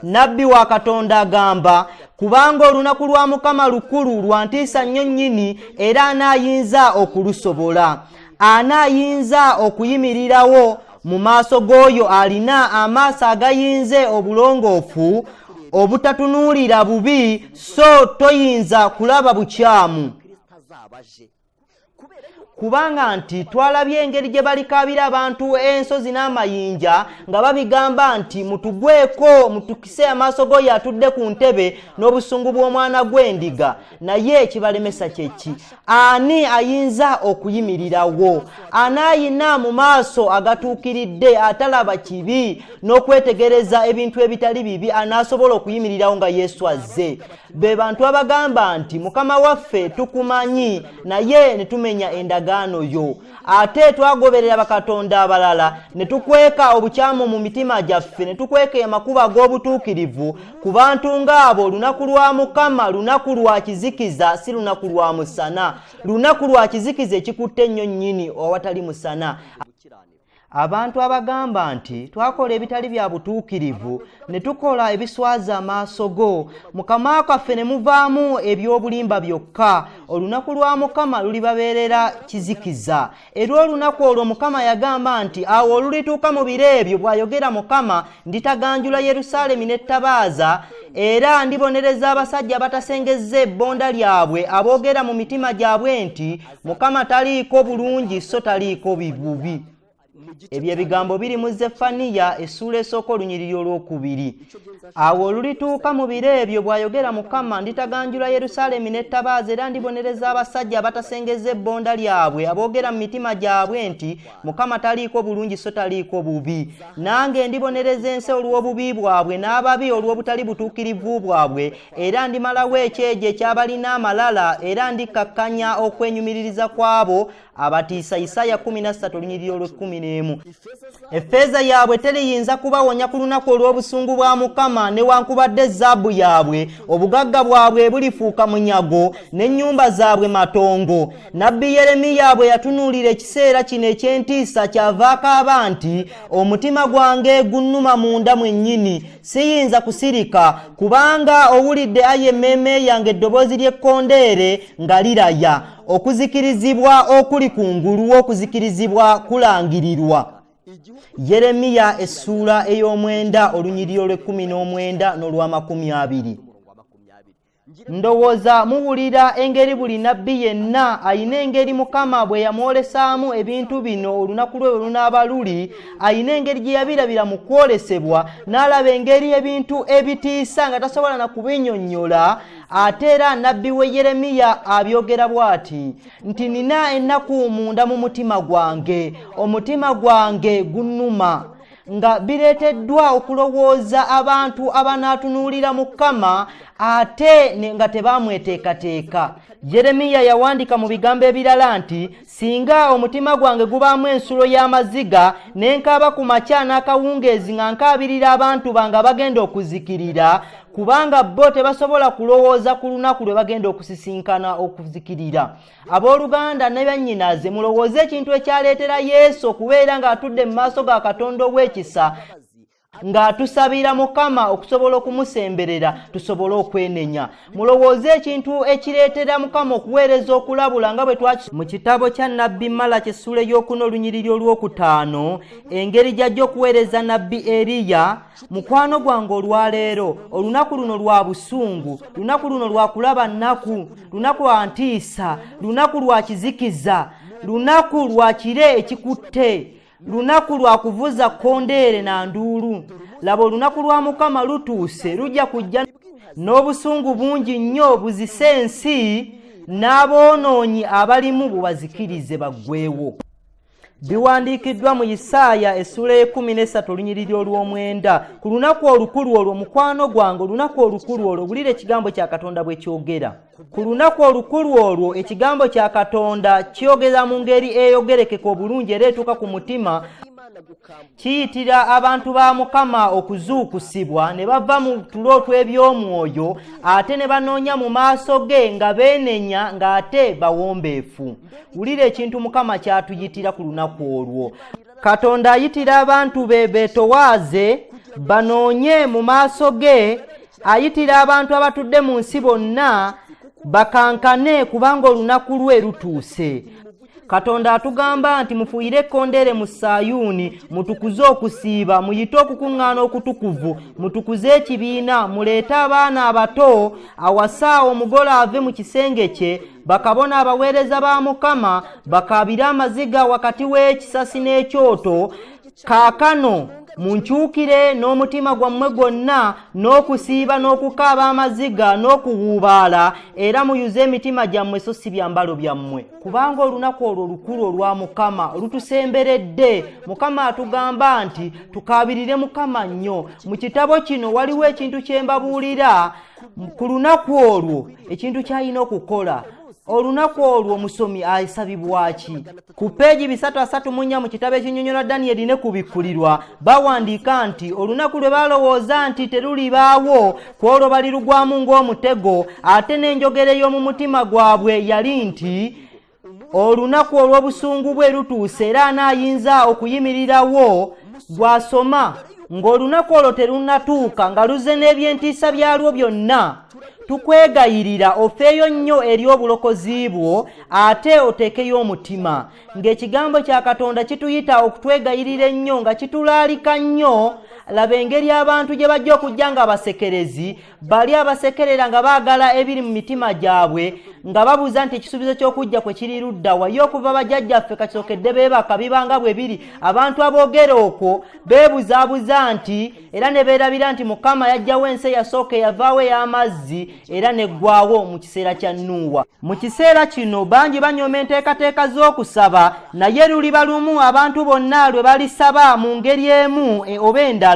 Nnabbi wa Katonda agamba, kubanga olunaku lwa Mukama lukulu lwa ntiisa nnyo nnyini era anaayinza okulusobola. Anaayinza okuyimirirawo mu maaso g'oyo alina amaaso agayinze obulongoofu obutatunuulira bubi, so toyinza kulaba bukyamu. Kubanga nti twalabye engeri gye balikaabira abantu ensozi n'amayinja nga babigamba nti mutugweko mutukise amaaso g'oyo atudde ku ntebe n'obusungu bw'omwana gw'endiga. Naye ekibalemesa kyeki? Ani ayinza okuyimirirawo? Anaayina mu maaso agatuukiridde atalaba kibi n'okwetegereza ebintu ebitali bibi anaasobola okuyimirirawo nga Yesu azze? Be bantu abagamba nti Mukama waffe tukumanyi naye ne tumenya endagaano yo. Ate twagoberera bakatonda abalala ne tukweka obukyamu mu mitima gyaffe ne tukweka amakubo ag'obutuukirivu. Ku bantu ng'abo olunaku lwa Mukama lunaku lwa kizikiza, si lunaku lwa musana. Lunaku lwa kizikiza ekikutte nnyo nnyini awatali musana. Abantu abagamba nti twakola ebitali bya butuukirivu ne tukola ebiswaza amaaso go, Mukama waffe ne muvaamu eby'obulimba byokka, olunaku lwa Mukama lulibabeerera kizikiza. Era olunaku olwo Mukama yagamba nti awo olulituuka mu biro ebyo bw'ayogera Mukama, nditaganjula Yerusaalemi n'ettabaaza era ndibonereza abasajja abatasengezza ebbonda lyabwe aboogera mu mitima gyabwe nti Mukama taliiko bulungi so taliiko bibubi. Ebyo ebigambo biri mu Zefaniya essula esooka olunyiriri olwokubiri. Awo olulituuka mu biro ebyo bw'ayogera Mukama, nditaganjula Yerusaalemi n'ettabaaza era ndibonereza abasajja abatasengezza ebbonda lyabwe aboogera mu mitima gyabwe nti Mukama taliiko bulungi so taliiko bubi. Nange ndibonereza ensi olw'obubi bwabwe n'ababi olw'obutali butuukirivu bwabwe, era ndimalawo ekyejo eky'abalina amalala era ndikakkanya okwenyumiririza kw'abo abatiisa. Isaaya 13 olunyiriri olw'11. Effeeza yaabwe teriyinza kubawonya ku lunaku olw'obusungu bwa Mukama, newankubadde zaabu yaabwe obugagga bwabwe bulifuuka munyago n'ennyumba zaabwe matongo. Nabbi Yeremiya bwe yatunuulira ekiseera kino eky'entiisa kyava akaaba nti omutima gwange gunnuma munda mwennyini, siyinza kusirika, kubanga owulidde ayi emmeeme yange eddoboozi ly'ekkondeere nga liraya. Okuzikirizibwa okuli kungulu, okuzikirizibwa kulangirirwa. Yeremiya essula ey'omwenda olunyiriri olw'19 n'olwa20. Ndowooza muwulira engeri buli nabbi yenna ayina engeri Mukama bwe yamwolesaamu ebintu bino olunaku lwe lunaaba luli, ayina engeri gye yabirabira mu kwolesebwa, n'alaba engeri ebintu ebitiisa nga tasobola na kubinnyonnyola. Ate era nabbi we Yeremiya abyogera bw'ati nti nina ennaku munda mu mutima gwange, omutima gwange gunnuma, nga bireeteddwa okulowooza abantu abanaatunuulira Mukama ate nga tebaamweteekateeka. Yeremiya yawandiika mu bigambo ebirala nti singa omutima gwange gubaamu ensulo y'amaziga ne nkaaba ku makya n'akawungeezi nga nkaabirira abantu bange bagenda okuzikirira, kubanga bo tebasobola kulowooza ku lunaku lwe bagenda okusisinkana okuzikirira. Abooluganda ne bannyinaze, mulowooze ekintu ekyaleetera Yesu okubeera ng'atudde mu maaso ga Katonda ow'ekisa ng'atusabira Mukama okusobola okumusemberera tusobole okwenenya. Mulowooze ekintu ekireetera Mukama okuweereza okulabula nga bwe twakisoma mu kitabo kya Nabbi Malaki essula ey'okuna olunyiriri olw'okutaano, engeri gy'ajja okuweereza Nabbi Eriya. Mukwano gwange olwaleero, olunaku luno lwa busungu, lunaku luno lwa kulaba nnaku, lunaku lwa ntiisa, lunaku lwa kizikiza, lunaku lwa kire ekikutte, lunaku lwa kuvuza kondeere na nduulu. Laba olunaku lwa Mukama lutuuse, lujja kujja n'obusungu bungi nnyo buzise ensi, n'aboonoonyi abalimu bubazikirize baggweewo. biwandiikiddwa mu Isaaya essula 13 olunyiriri olw'omwenda. Ku lunaku olukulu olwo mukwano gwange, olunaku olukulu olwo wulira ekigambo kya Katonda bwe kyogera. Ku lunaku olukulu olwo ekigambo kya Katonda kyogera mu ngeri eyogerekeka obulungi era etuuka ku mutima. Kiyitira abantu ba Mukama okuzuukusibwa ne bava mu tulo tw'ebyomwoyo ate ne banoonya mu maaso ge nga beenenya ng'ate bawombeefu. Wulira ekintu Mukama kyatuyitira ku lunaku olwo. Katonda ayitira abantu be beetowaaze banoonye mu maaso ge, ayitira abantu abatudde mu nsi bonna bakankane kubanga olunaku lwe lutuuse. Katonda atugamba nti mufuuyire ekkondeere mu Sayuuni, mutukuze okusiiba, muyite okukuŋŋaana okutukuvu, mutukuze ekibiina, muleete abaana abato awasa omugole ave mu kisenge kye, bakabona abaweereza ba Mukama bakaabire amaziga wakati w'ekisasi n'ekyoto. Kaakano munkyukire n'omutima gwammwe gwonna n'okusiiba n'okukaaba amaziga n'okuwuubaala, era muyuze emitima gyammwe so si byambalo byammwe, kubanga olunaku olwo olukulu olwa Mukama lutusemberedde. Mukama atugamba nti tukaabirire Mukama nnyo. Mu kitabo kino waliwo ekintu kye mbabuulira ku lunaku olwo, ekintu ky'alina okukola. Olunaku olwo omusomi asabibwa ki? Ku peegi 334 mu kitabo ekinyonnyola Danyeri ne kubikkulirwa bawandiika nti olunaku lwe balowooza nti terulibaawo kwolwo balirugwamu ng'omutego, ate n'enjogera ey'omu mutima gwabwe yali nti olunaku olw'obusungu bwe lutuuse era anaayinza okuyimirirawo. Gwasoma ng'olunaku olwo terunnatuuka nga luzze n'ebyentiisa byalwo byonna. Tukwegayirira ofeeyo nnyo eri obulokozi bwo ate oteekeyo omutima. Ng'ekigambo kya Katonda kituyita okutwegayirira ennyo nga kitulaalika nnyo. Laba engeri abantu gye bajja okujja nga abasekerezi, bali abasekerera nga baagala ebiri mu mitima gyabwe, nga babuuza nti ekisuubizo ky'okujja kwe kiri ludda wa. Ye okuva bajjajjaffe kasookedde beebaka bibanga bwe biri. Abantu aboogera okwo beebuzaabuza nti era ne beerabira nti Mukama yajjawo ensi eyasooka eyavaawo ey'amazzi era neggwaawo mu kiseera kya Nuuwa. Mu kiseera kino bangi banyooma enteekateeka z'okusaba, naye luliba lumu abantu bonna lwe balisaba mu ngeri emu oba endala.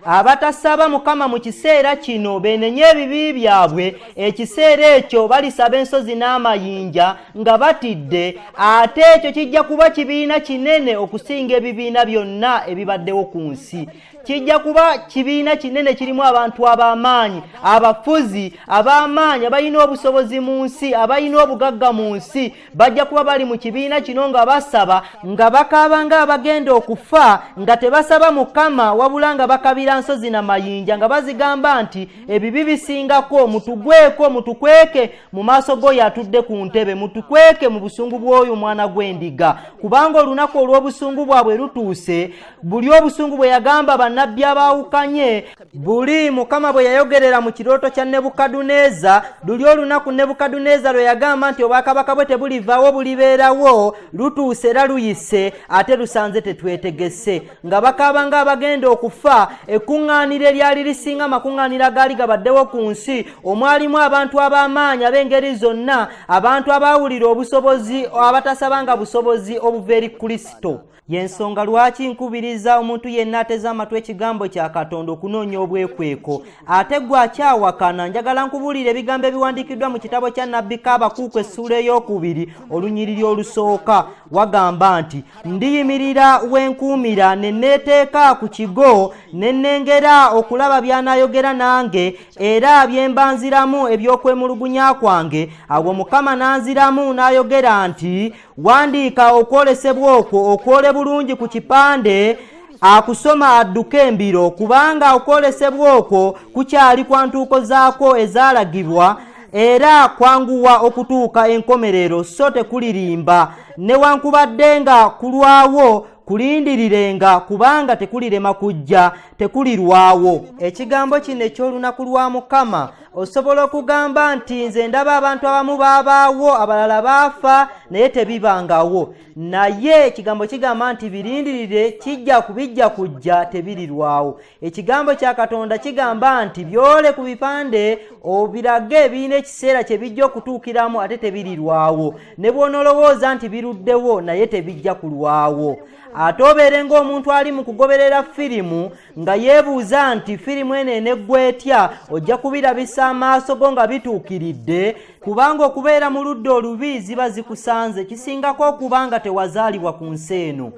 Abatasaba Mukama mu kiseera kino beenenye ebibi byabwe. Ekiseera ekyo balisaba ensozi n'amayinja nga batidde, ate ekyo kijja kuba kibiina kinene okusinga ebibiina byonna ebibaddewo ku nsi. Kijja kuba kibiina kinene kirimu abantu ab'amaanyi, abafuzi ab'amaanyi abalina obusobozi mu nsi, abalina obugagga mu nsi. Bajja kuba bali mu kibiina kino nga basaba, nga bakaaba ng'abagenda okufa, nga tebasaba Mukama wabula nga bakabira nsozi na mayinja, nga bazigamba nti ebibi bisingako, mutugweko, mutukweke mu maaso g'oyo atudde ku ntebe, mutukweke mu busungu bw'oyo omwana gw'endiga. Kubanga olunaku olw'obusungu bwabwe lutuuse, buli obusungu bwe yagamba bannabbi abaawukanye, buli Mukama bwe yayogerera mu kirooto kya Nebukadduneeza, luli olunaku Nebukadduneeza lwe yagamba nti obwakabaka bwe tebulivaawo bulibeerawo, lutuuse era luyise, ate lusanze tetwetegese. Nga bakaaba ng'abagenda okufa, ekkuŋŋaaniro eryali lisinga amakuŋŋaaniro agaali gabaddewo ku nsi, omwalimu abantu ab'amaanyi ab'engeri zonna, abantu abaawulira obusobozi abatasabanga busobozi obuva eri Kristo. Yensonga lwaki nkubiriza omuntu yenna ateza amatwi ekigambo kya Katonda okunoonya obwekweko. Ate gwe akyawakana, njagala nkubuulira ebigambo ebiwandiikiddwa mu kitabo kya nnabbi Kaabakuuku essula ey'okubiri olunyiriri olusooka. Wagamba nti ndiyimirira wenkuumira ne neeteeka ku kigo ne nnengera okulaba by'anaayogera nange era byembanziramu eby'okwemulugunya kwange. Awo Mukama n'anziramu n'ayogera nti wandiika okwolesebwa okwo okwole bulungi ku kipande, akusoma adduke embiro, kubanga okwolesebwa okwo kukyali kwa ntuuko zaako ezaalagibwa era kwanguwa okutuuka enkomerero so tekulirimba. Newankubadde nga kulwawo kulindirirenga kubanga tekulirema kujja. tekulirwawo. Ekigambo kino eky'olunaku lwa Mukama osobola okugamba nti nze ndaba abantu abamu baabaawo abalala baafa naye tebibangawo, naye ekigambo kigamba nti birindirire kijja kujja tebirirwawo. Ekigambo kya Katonda kigamba nti byole ku bipande obirage birina ekiseera kye bijja okutuukiramu ate tebirirwawo, ne bw'onolowooza nti biruddewo naye tebijja kulwawo. Ate obeere ng'omuntu ali mu kugoberera firimu nga yeebuuza nti firimu eno eneggwa etya, ojja kubirabisa amaaso go nga bituukiridde, kubanga okubeera mu ludda olubi ziba zikusanze, kisingako okuba nga tewazaalibwa ku nsi eno.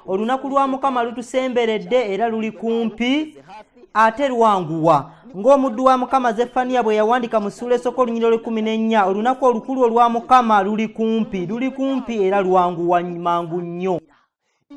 Olunaku lwa Mukama lutusemberedde era luli kumpi ate lwanguwa. Ng'omuddu wa Mukama Zefaniya bwe yawandika mu ssuula esooka olunyiriri 14, olunaku olukulu olwa Mukama luli kumpi era lwanguwa mangu nnyo.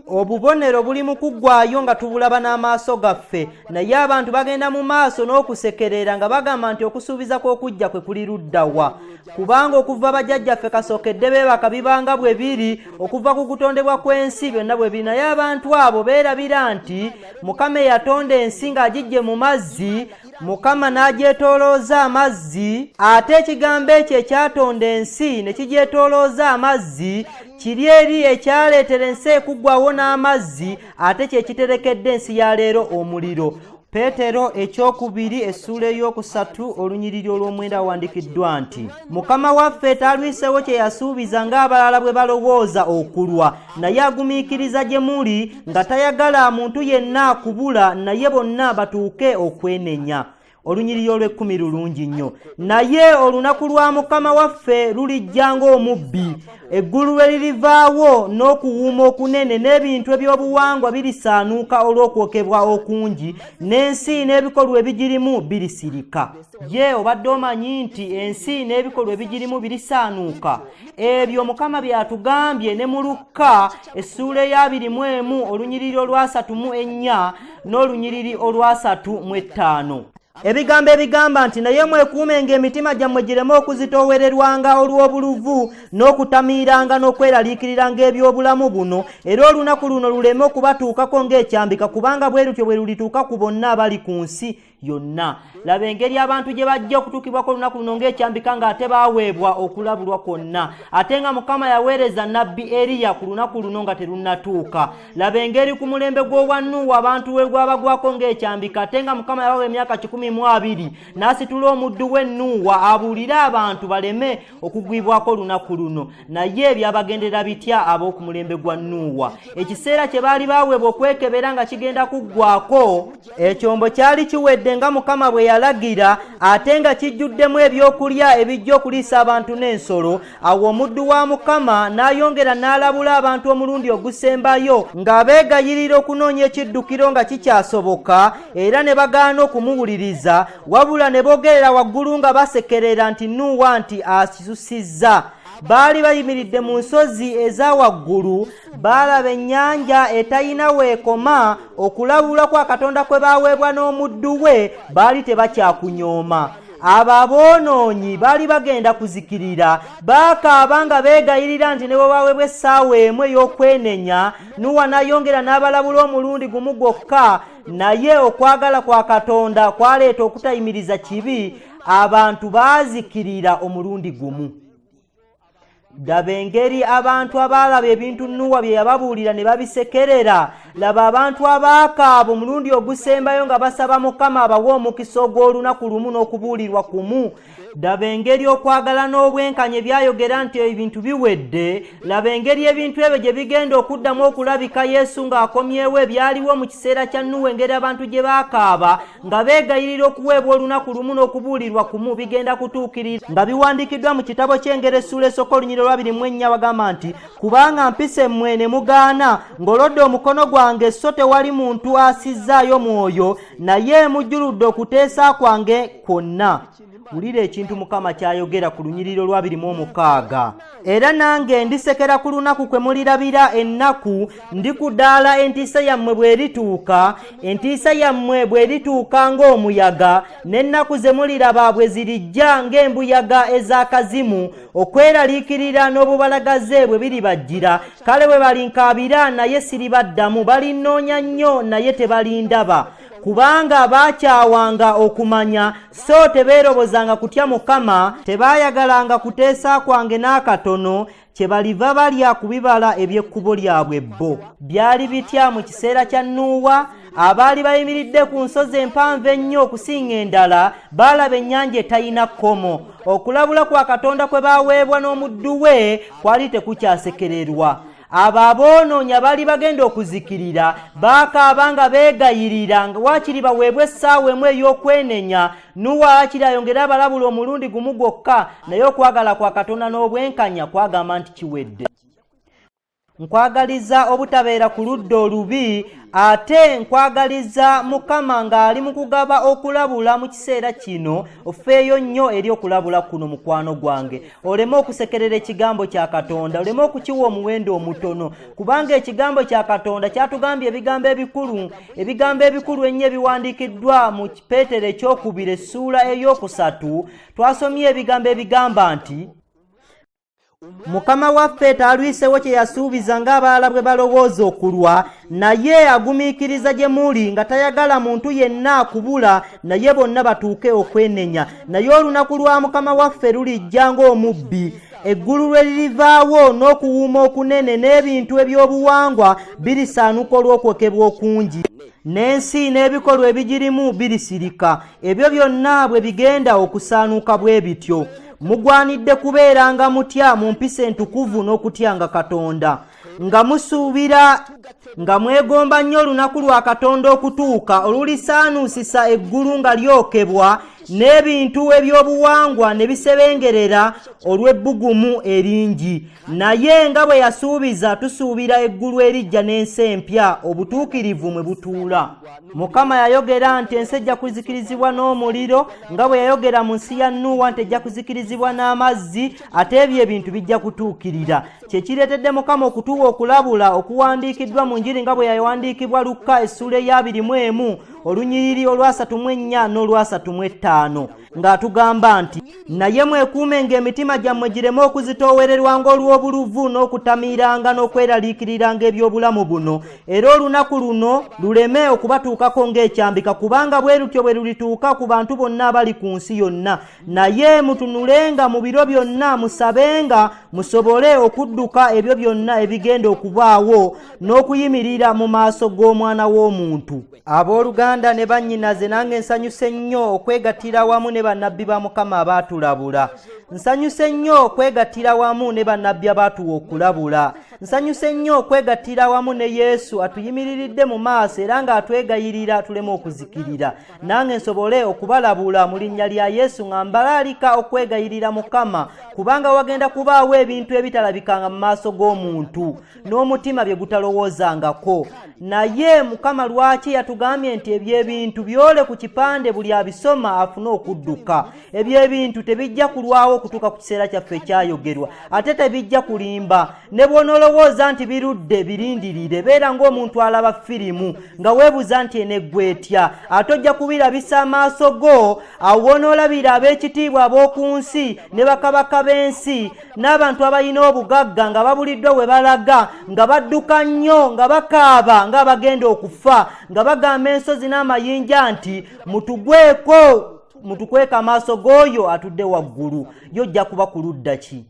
Obubonero buli mu kuggwaayo nga tubulaba n'amaaso gaffe, naye abantu bagenda mu maaso n'okusekerera nga bagamba nti okusuubiza kw'okujja kwe kuli luddawa. Kubanga okuva bajjajjaffe kasookedde beebaka bibanga bwe biri, okuva ku kutondebwa kw'ensi byonna bwe biri, naye abantu abo beerabira nti Mukama yatonda ensi ng'agiggye mu mazzi, Mukama n'agyetoolooza amazzi, ate ekigambo ekyo ekyatonda ensi ne kigyetoolooza amazzi kiri eri ekyaleetera ensi ekuggwawo n'amazzi, ate kye kiterekedde ensi ya leero omuliro. Peetero ekyokubiri essuula ey'okusatu olunyiriri olw'omwenda awandikiddwa nti Mukama waffe talwiseewo kye yasuubiza ng'abalala bwe balowooza okulwa, naye agumiikiriza gye muli nga tayagala muntu yenna kubula, naye bonna batuuke okwenenya. Olunyiriri olw'ekkumi lulungi nnyo. Naye olunaku lwa Mukama waffe lulijja ng'omubbi, eggulu lwe lirivaawo n'okuwuuma okunene, n'ebintu eby'obuwangwa birisaanuuka olw'okwokebwa okungi, n'ensi n'ebikolwa ebigirimu birisirika. Ye obadde omanyi nti ensi n'ebikolwa ebigirimu birisaanuuka? Ebyo Mukama byatugambye ne mu Lukka essuula eya 21 olunyiriri olwa 34 n'olunyiriri olwa 35. Ebigambo ebigamba nti naye mwekuumenga emitima gyammwe gireme okuzitoowererwanga olw'obuluvu n'okutamiiranga n'okweraliikiriranga eby'obulamu buno, era olunaku luno luleme okubatuukako ng'ekyambika, kubanga bwe lutyo bwe lulituuka ku bonna abali ku nsi yonna. Laba engeri abantu gye bajja okutuukibwako olunaku luno ng'ekyambika ng'ate baaweebwa okulabulwa kwonna, ate nga Mukama yaweereza nnabbi Eriya ku lunaku luno nga terunnatuuka. Laba engeri ku mulembe gw'obwa Nuuwa abantu we gwabagwako ng'ekyambika, ate nga Mukama yabawa emyaka 12 n'asitula omuddu we Nuuwa abuulire abantu baleme okugwibwako olunaku luno. Naye byabagendera bitya ab'oku mulembe gwa Nuuwa? Ekiseera kye baali baaweebwa okwekebera nga kigenda kuggwako, ekyombo kyali kiwedde nga Mukama bwe yalagira, ate nga kijjuddemu ebyokulya ebijja okuliisa abantu n'ensolo. Awo omuddu wa Mukama n'ayongera n'alabula abantu omulundi ogusembayo nga beegayirira okunoonya ekiddukiro nga kikyasoboka, era ne bagaana okumuwuliriza, wabula ne bogerera waggulu nga basekerera nti Nuuwa nti akisusizza. Baali bayimiridde mu nsozi eza waggulu, baalaba ennyanja etayina weekoma, okulabula kwa Katonda kwe baaweebwa n'omuddu we baali tebakyakunyooma. Abo aboonoonyi baali bagenda kuzikirira, baakaaba nga beegayirira nti ne bwe baweebwa essaawa emu ey'okwenenya, Nuuwa n'ayongera n'abalabula omulundi gumu gwokka, naye okwagala kwa Katonda kwaleeta okutayimiriza kibi, abantu baazikirira omulundi gumu. Laba engeri abantu abaalaba ebintu Nuuwa bye yababuulira ne babisekerera. Laba abantu abaakaaba omulundi ogusembayo nga basaba Mukama abawe omukisa ogw'olunaku lumu n'okubuulirwa kumu. Laba engeri okwagala n'obwenkanya byayogera nti ebintu biwedde. Laba engeri ebintu ebyo gye bigenda okuddamu okulabika Yesu ng'akomyewo ebyaliwo mu kiseera kya Nuuwa, engeri abantu gye baakaaba nga beegayirira okuweebwa olunaku lumu n'okubuulirwa kumu bigenda kutuukirira, nga biwandiikiddwa mu kitabo ky'Engero essuula esooka olunyiriri olwa 24 bagamba nti kubanga mpise mmwe ne mugaana, ng'olodde omukono gwange so tewali muntu asizzaayo mwoyo, naye mujjuludde okuteesa kwange kwonna. Wulira ekintu Mukama kyayogera ku lunyiriri olwa 26. era nange ndisekera ku lunaku kwe mulirabira ennaku ndikudaala entiisa yammwe bw'erituuka, entiisa yammwe bw'erituuka ng'omuyaga, n'ennaku ze muliraba bwe zirijja ng'embuyaga ez'akazimu, okweraliikirira n'obubalagaze bwe biribajjira. Kale bwe balinkaabira naye siribaddamu, balinnoonya nnyo naye tebalindaba. Kubanga baakyawanga okumanya, so tebeerobozanga kutya Mukama, tebaayagalanga kuteesa kwange n'akatono, kye baliva balya ku bibala eby'ekkubo lyabwe bo. Byali bitya mu kiseera kya Nuuwa? Abaali bayimiridde ku nsozi empanvu ennyo okusinga endala baalaba ennyanja etalina kkomo. Okulabula kwa Katonda kwe baaweebwa n'omuddu we kwali tekukyasekererwa. Abo aboonoonya baali bagenda okuzikirira baakaaba nga beegayirira nga waakiri baweebwa essaawa emu ey'okwenenya. Nuuwa waakiri ayongere abalabula omulundi gumu gwokka, naye okwagala kwa Katonda n'obwenkanya kwagamba nti kiwedde. Nkwagaliza obutabeera ku ludda olubi, ate nkwagaliza Mukama ng'ali mu kugaba okulabula mu kiseera kino. Ofeeyo nnyo eri okulabula kuno mukwano gwange, oleme okusekerera ekigambo kya Katonda, oleme okukiwa omuwendo omutono, kubanga ekigambo kya Katonda kyatugambye ebigambo ebikulu ennyo ebiwandiikiddwa mu Peetero ekyokubiri essuula ey'okusatu. Twasomye ebigambo ebigamba nti Mukama waffe talwisewo kye yasuubiza ng'abalala bwe balowooza okulwa, naye agumiikiriza gye muli nga tayagala muntu yenna kubula, naye bonna batuuke okwenenya. Naye olunaku lwa Mukama waffe lulijja ng'omubbi. Eggulu lwe lirivaawo n'okuwuuma okunene n'ebintu eby'obuwangwa birisaanuka olw'okwokebwa okungi, n'ensi n'ebikolwa ebigirimu birisirika. Ebyo byonna bwe bigenda okusaanuka bwe bityo. Mugwanidde kubeeranga mutya mu mpisa entukuvu n'okutyanga Katonda, nga musuubira nga mwegomba nnyo olunaku lwa Katonda okutuuka olulisaanuusisa eggulu nga lyokebwa n'ebintu eby'obuwangwa ne bisebengerera olw'ebbugumu eringi. Naye nga bwe yasuubiza tusuubira eggulu erijja n'ensi empya, obutuukirivu mwe butuula. Mukama yayogera nti ensi ejja kuzikirizibwa n'omuliro, nga bwe yayogera mu nsi ya Nuuwa nti ejja kuzikirizibwa n'amazzi, ate ebyo ebintu bijja kutuukirira. Kye kireetedde Mukama okutuwa okulabula okuwandiikiddwa mu Njiri nga bwe yawandiikibwa Luka essuula eya 21 olunyiriri olwa 34 n'olwa 35, ng'atugamba nti naye mwekuumenga emitima gyammwe gireme okuzitoowererwanga olw'obuluvu n'okutamiiranga n'okweraliikiriranga eby'obulamu buno, era olunaku luno luleme okubatuukako ng'ekyambika, kubanga bwe lutyo bwe lulituuka ku bantu bonna abali ku nsi yonna. Naye mutunulenga mu biro byonna, musabenga musobole okudduka ebyo byonna ebigenda okubaawo n'okuyimirira mu maaso g'Omwana w'Omuntu. Abooluganda ne bannyinaze, nange nsanyuse nnyo okwegattira wamu ne bannabbi ba Mukama abaatulabula. Nsanyuse nnyo okwegattira wamu ne bannabbi abaatuwa okulabula. Nsanyuse nnyo okwegattira wamu ne Yesu atuyimiriridde mu maaso era ng'atwegayirira tuleme okuzikirira. Nange nsobole okubalabula mu linnya lya Yesu nga mbalaalika okwegayirira Mukama, kubanga wagenda kubaawo ebintu ebitalabikanga mu maaso g'omuntu n'omutima bye gutalowoozangako. Naye Mukama lwaki yatugambye nti eby'ebintu byole ku kipande buli abisoma afune okudduka. Eby'ebintu tebijja kulwawo okutuuka ku kiseera kyaffe ekyayogerwa, ate tebijja kulimba. Ne bw'onoolowooza nti birudde, birindirire. Beera ng'omuntu alaba firimu nga weebuuza nti eneggwe etya, ate ojja kubirabisa amaaso go. Awo w'onoolabira ab'ekitiibwa ab'oku nsi ne bakabaka b'ensi n'abantu abalina obugagga nga babuliddwa we balaga, nga badduka nnyo, nga bakaaba ng'abagenda okufa, nga bagamba ensozi n'amayinja nti mutukweka amaaso g'oyo atudde waggulu. Yojja kuba ku ludda ki?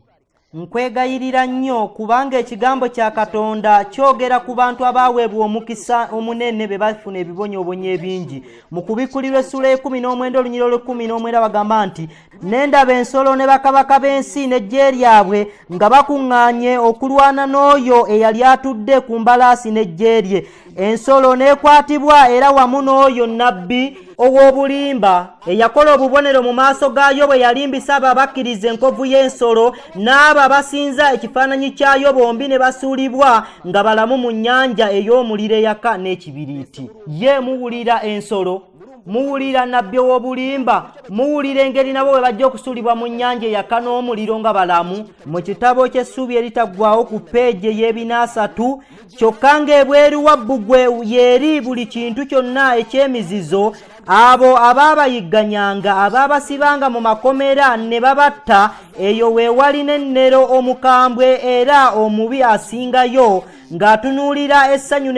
Nkwegayirira nnyo kubanga ekigambo kya Katonda kyogera ku bantu abaweebwa omukisa omunene be bafuna ebibonyoobonyo ebingi. Mu Kubikkulirwa essuula 19 olunyiriri 19 bagamba nti n'endaba ensolo ne bakabaka b'ensi n'eggye lyabwe nga bakuŋŋaanye okulwana n'oyo eyali atudde ku mbalaasi n'eggye lye. Ensolo n'ekwatibwa era wamu n'oyo nnabbi ow'obulimba eyakola obubonero mu maaso gaayo bwe yalimbisa abo abakkiriza enkovu y'ensolo, n'abo abasinza ekifaananyi kyayo bombi ne basuulibwa nga balamu mu nnyanja ey'omuliro eyaka n'ekibiriiti. Ye muwulira ensolo muwulira nabbi ow'obulimba, muwulira engeri nabo bwe bajja okusuulibwa mu nnyanja eyaka n'omuliro nga balamu. Mu kitabo ky'essuubi eritaggwaawo ku peegi ey'ebinaasatu, kyokka ng'ebweru wa bbugwe yeri buli kintu kyonna eky'emizizo, abo abaabayigganyanga abaabasibanga mu makomera ne babatta, eyo weewali n'ennero omukambwe era omubi asingayo, ng'atunuulira essanyu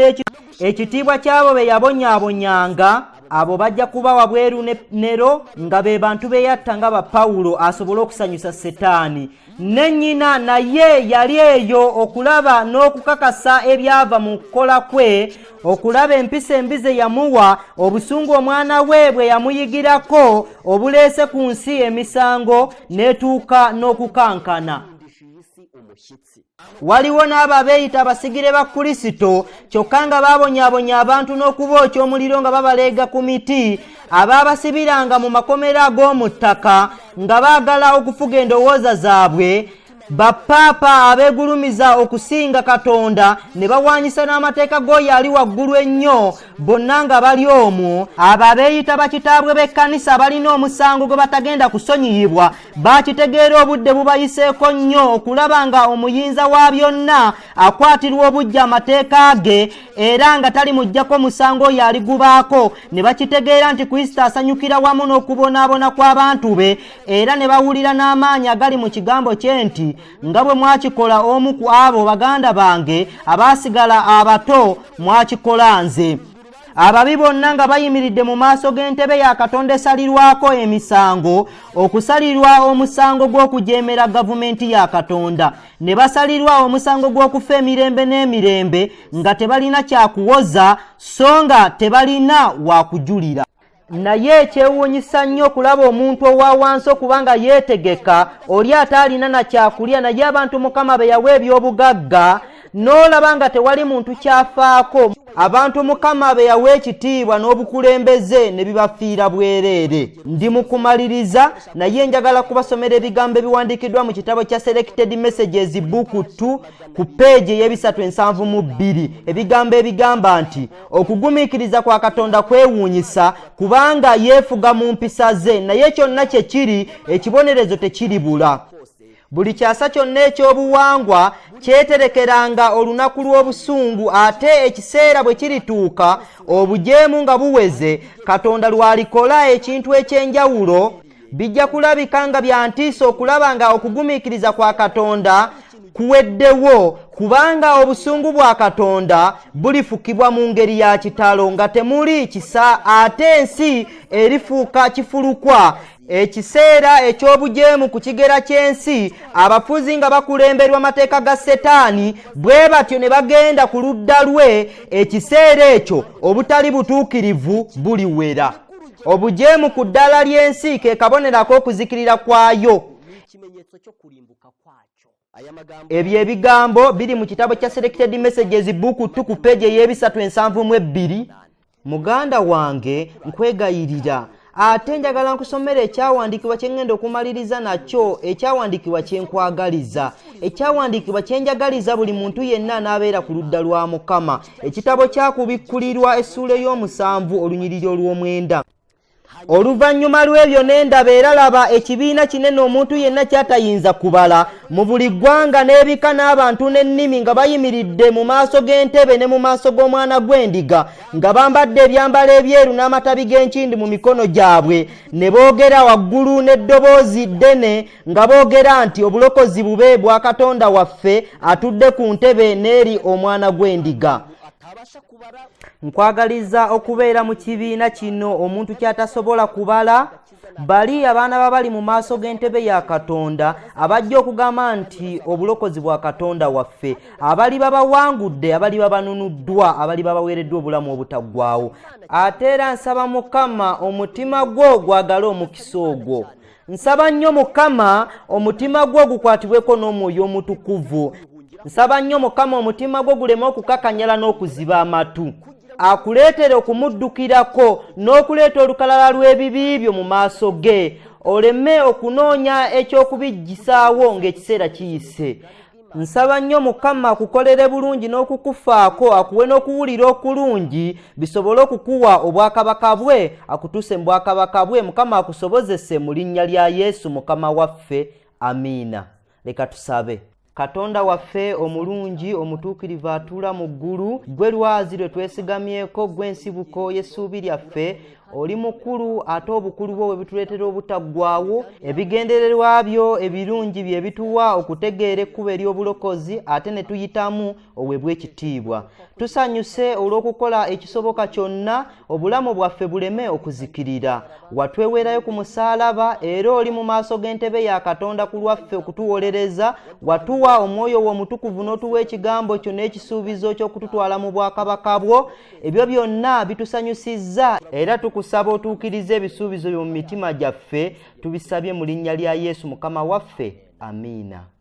ekitiibwa ky'abo be yabonyaabonyanga. Abo bajja kuba wabweru n'ennero nga be bantu beeyatta nga ba Pawulo asobole okusanyusa Setaani. Ne nnyina naye yali eyo okulaba n'okukakasa ebyava mu kukola kwe, okulaba empisa embi ze yamuwa, obusungu omwana we bwe yamuyigirako obuleese ku nsi emisango n'etuuka n'okukankana. Waliwo n'abo beeyita abasigire ba Kristo, kyokka nga baabonyaabonya abantu n'okubookya omuliro nga babaleega ku miti, abaabasibiranga mu makomera ag'omu ttaka nga baagala okufuga endowooza zaabwe, bapaapa abeegulumiza okusinga Katonda ne bawaanyisa n'amateeka g'oyo ali waggulu ennyo, bonna nga bali omwo. Abo abeeyita bakitaabwe b'ekkanisa balina omusango gwe batagenda kusonyiyibwa, bakitegeera obudde bubayiseeko nnyo okulaba nga omuyinza wa byonna akwatirwa obujja amateeka ge era nga tali muggyako musango oyo aligubaako. Ne bakitegeera nti Kristo asanyukira wamu n'okubonaabona kw'abantu be, era ne bawulira n'amaanyi agali mu kigambo kye nti, nga bwe mwakikola omu ku abo baganda bange abaasigala abato, mwakikola nze. Ababi bonna nga bayimiridde mu maaso g'entebe ya Katonda esalirwako emisango, okusalirwa omusango gw'okujeemera gavumenti ya Katonda, ne basalirwa omusango gw'okufa emirembe n'emirembe nga tebalina kyakuwoza so nga tebalina wakujulira. Naye ekyewuunyisa nnyo okulaba omuntu owa wansi okubanga yeetegeka, oli ate alina na kyakulya, naye abantu Mukama be yawa eby'obugagga n'olaba nga tewali muntu kyafaako. Abantu Mukama be yawa ekitiibwa n'obukulembeze ne bibafiira bwereere. Ndi mu kumaliriza, naye njagala kubasomera ebigambo ebiwandiikiddwa mu kitabo kya Selected Messages Book 2 ku peegi ey'372. Ebigambo ebigamba nti, okugumiikiriza kwa Katonda kwewuunyisa kubanga yeefuga mu mpisa ze, naye kyonna kye kiri ekibonerezo tekiribula. Buli kyasa kyonna eky'obuwangwa kyeterekeranga olunaku lw'obusungu, ate ekiseera bwe kirituuka obujeemu nga buweze, Katonda lw'alikola ekintu eky'enjawulo, bijja kulabika nga bya ntiisa okulaba nga okugumiikiriza kwa Katonda kuweddewo, kubanga obusungu bwa Katonda bulifukibwa mu ngeri ya kitalo nga temuli kisa, ate ensi erifuuka kifulukwa. Ekiseera eky'obujeemu ku kigera ky'ensi, abafuzi nga bakulemberwa amateeka ga Setaani, bwe batyo ne bagenda ku ludda lwe, ekiseera ekyo obutali butuukirivu buliwera. Obujeemu ku ddala ly'ensi ke kabonero ak'okuzikirira kwayo. Ebyo ebigambo biri mu kitabo kya Selected Messages Book 2 ku peegi ey'372. Muganda wange, nkwegayirira, ate njagala nkusomera ekyawandiikibwa kye ngenda okumaliriza nakyo, ekyawandiikibwa kye nkwagaliza, ekyawandiikibwa kye njagaliza buli muntu yenna anaabeera ku ludda lwa Mukama. Ekitabo kyakubikkulirwa essuula ey'omusanvu olunyiriri olw'omwenda. Oluvannyuma lw'ebyo ne ndaba era laba ekibiina kinene omuntu yenna kyatayinza kubala, mu buli ggwanga n'ebika n'abantu n'ennimi nga bayimiridde mu maaso g'entebe ne mu maaso g'Omwana gw'Endiga, nga bambadde ebyambalo ebyeru n'amatabi g'enkindi mu mikono gyabwe, ne boogera waggulu n'eddoboozi ddene nga boogera nti, obulokozi bube bwa Katonda waffe atudde ku ntebe n'eri Omwana gw'Endiga. Nkwagaliza okubeera mu kibiina kino omuntu kyatasobola kubala, bali abaana babali mu maaso g'entebe ya Katonda abajja okugamba nti obulokozi bwa Katonda waffe, abali babawangudde, abali babanunuddwa, abali babaweereddwa obulamu obutaggwaawo. Ate era nsaba Mukama omutima gwo gwagala omukisa ogwo. Nsaba nnyo Mukama omutima gwo gukwatibweko n'Omwoyo Omutukuvu. Nsaba nnyo Mukama omutima gwo guleme okukakanyala n'okuziba amatu, akuleetere okumuddukirako n'okuleeta olukalala lw'ebibi byo mu maaso ge, oleme okunoonya eky'okubijjisaawo ng'ekiseera kiyise. nsaba nnyo Mukama akukolere bulungi n'okukufaako akuwe n'okuwulira okulungi bisobole okukuwa obwakabaka bwe akutuuse mu bwakabaka bwe. Mukama akusobozese mu linnya lya Yesu Mukama waffe, amiina. Leka tusabe. Katonda waffe omulungi omutuukirivu atuula mu ggulu, gwe lwazi lwe twesigamyeko, gwe nsibuko y'essuubi lyaffe, oli mukulu ate obukulu bwo bwe bituleetera obutaggwaawo, ebigendererwa byo ebirungi bye bituwa okutegeera ekkubo ery'obulokozi ate ne tuyitamu oweebwa ekitiibwa. Tusanyuse olw'okukola ekisoboka kyonna obulamu bwaffe buleme okuzikirira. Watweweerayo ku musaalaba era oli mu maaso g'entebe ya Katonda ku lwaffe okutuwolereza, watuwa omwoyo wo omutukuvu n'otuwa ekigambo kyo n'ekisuubizo ky'okututwala mu bwakabaka bwo. Ebyo byonna bitusanyusizza era tukusaba otuukirize ebisuubizo byo mu mitima gyaffe, tubisabye mu linnya lya Yesu Mukama waffe, amiina.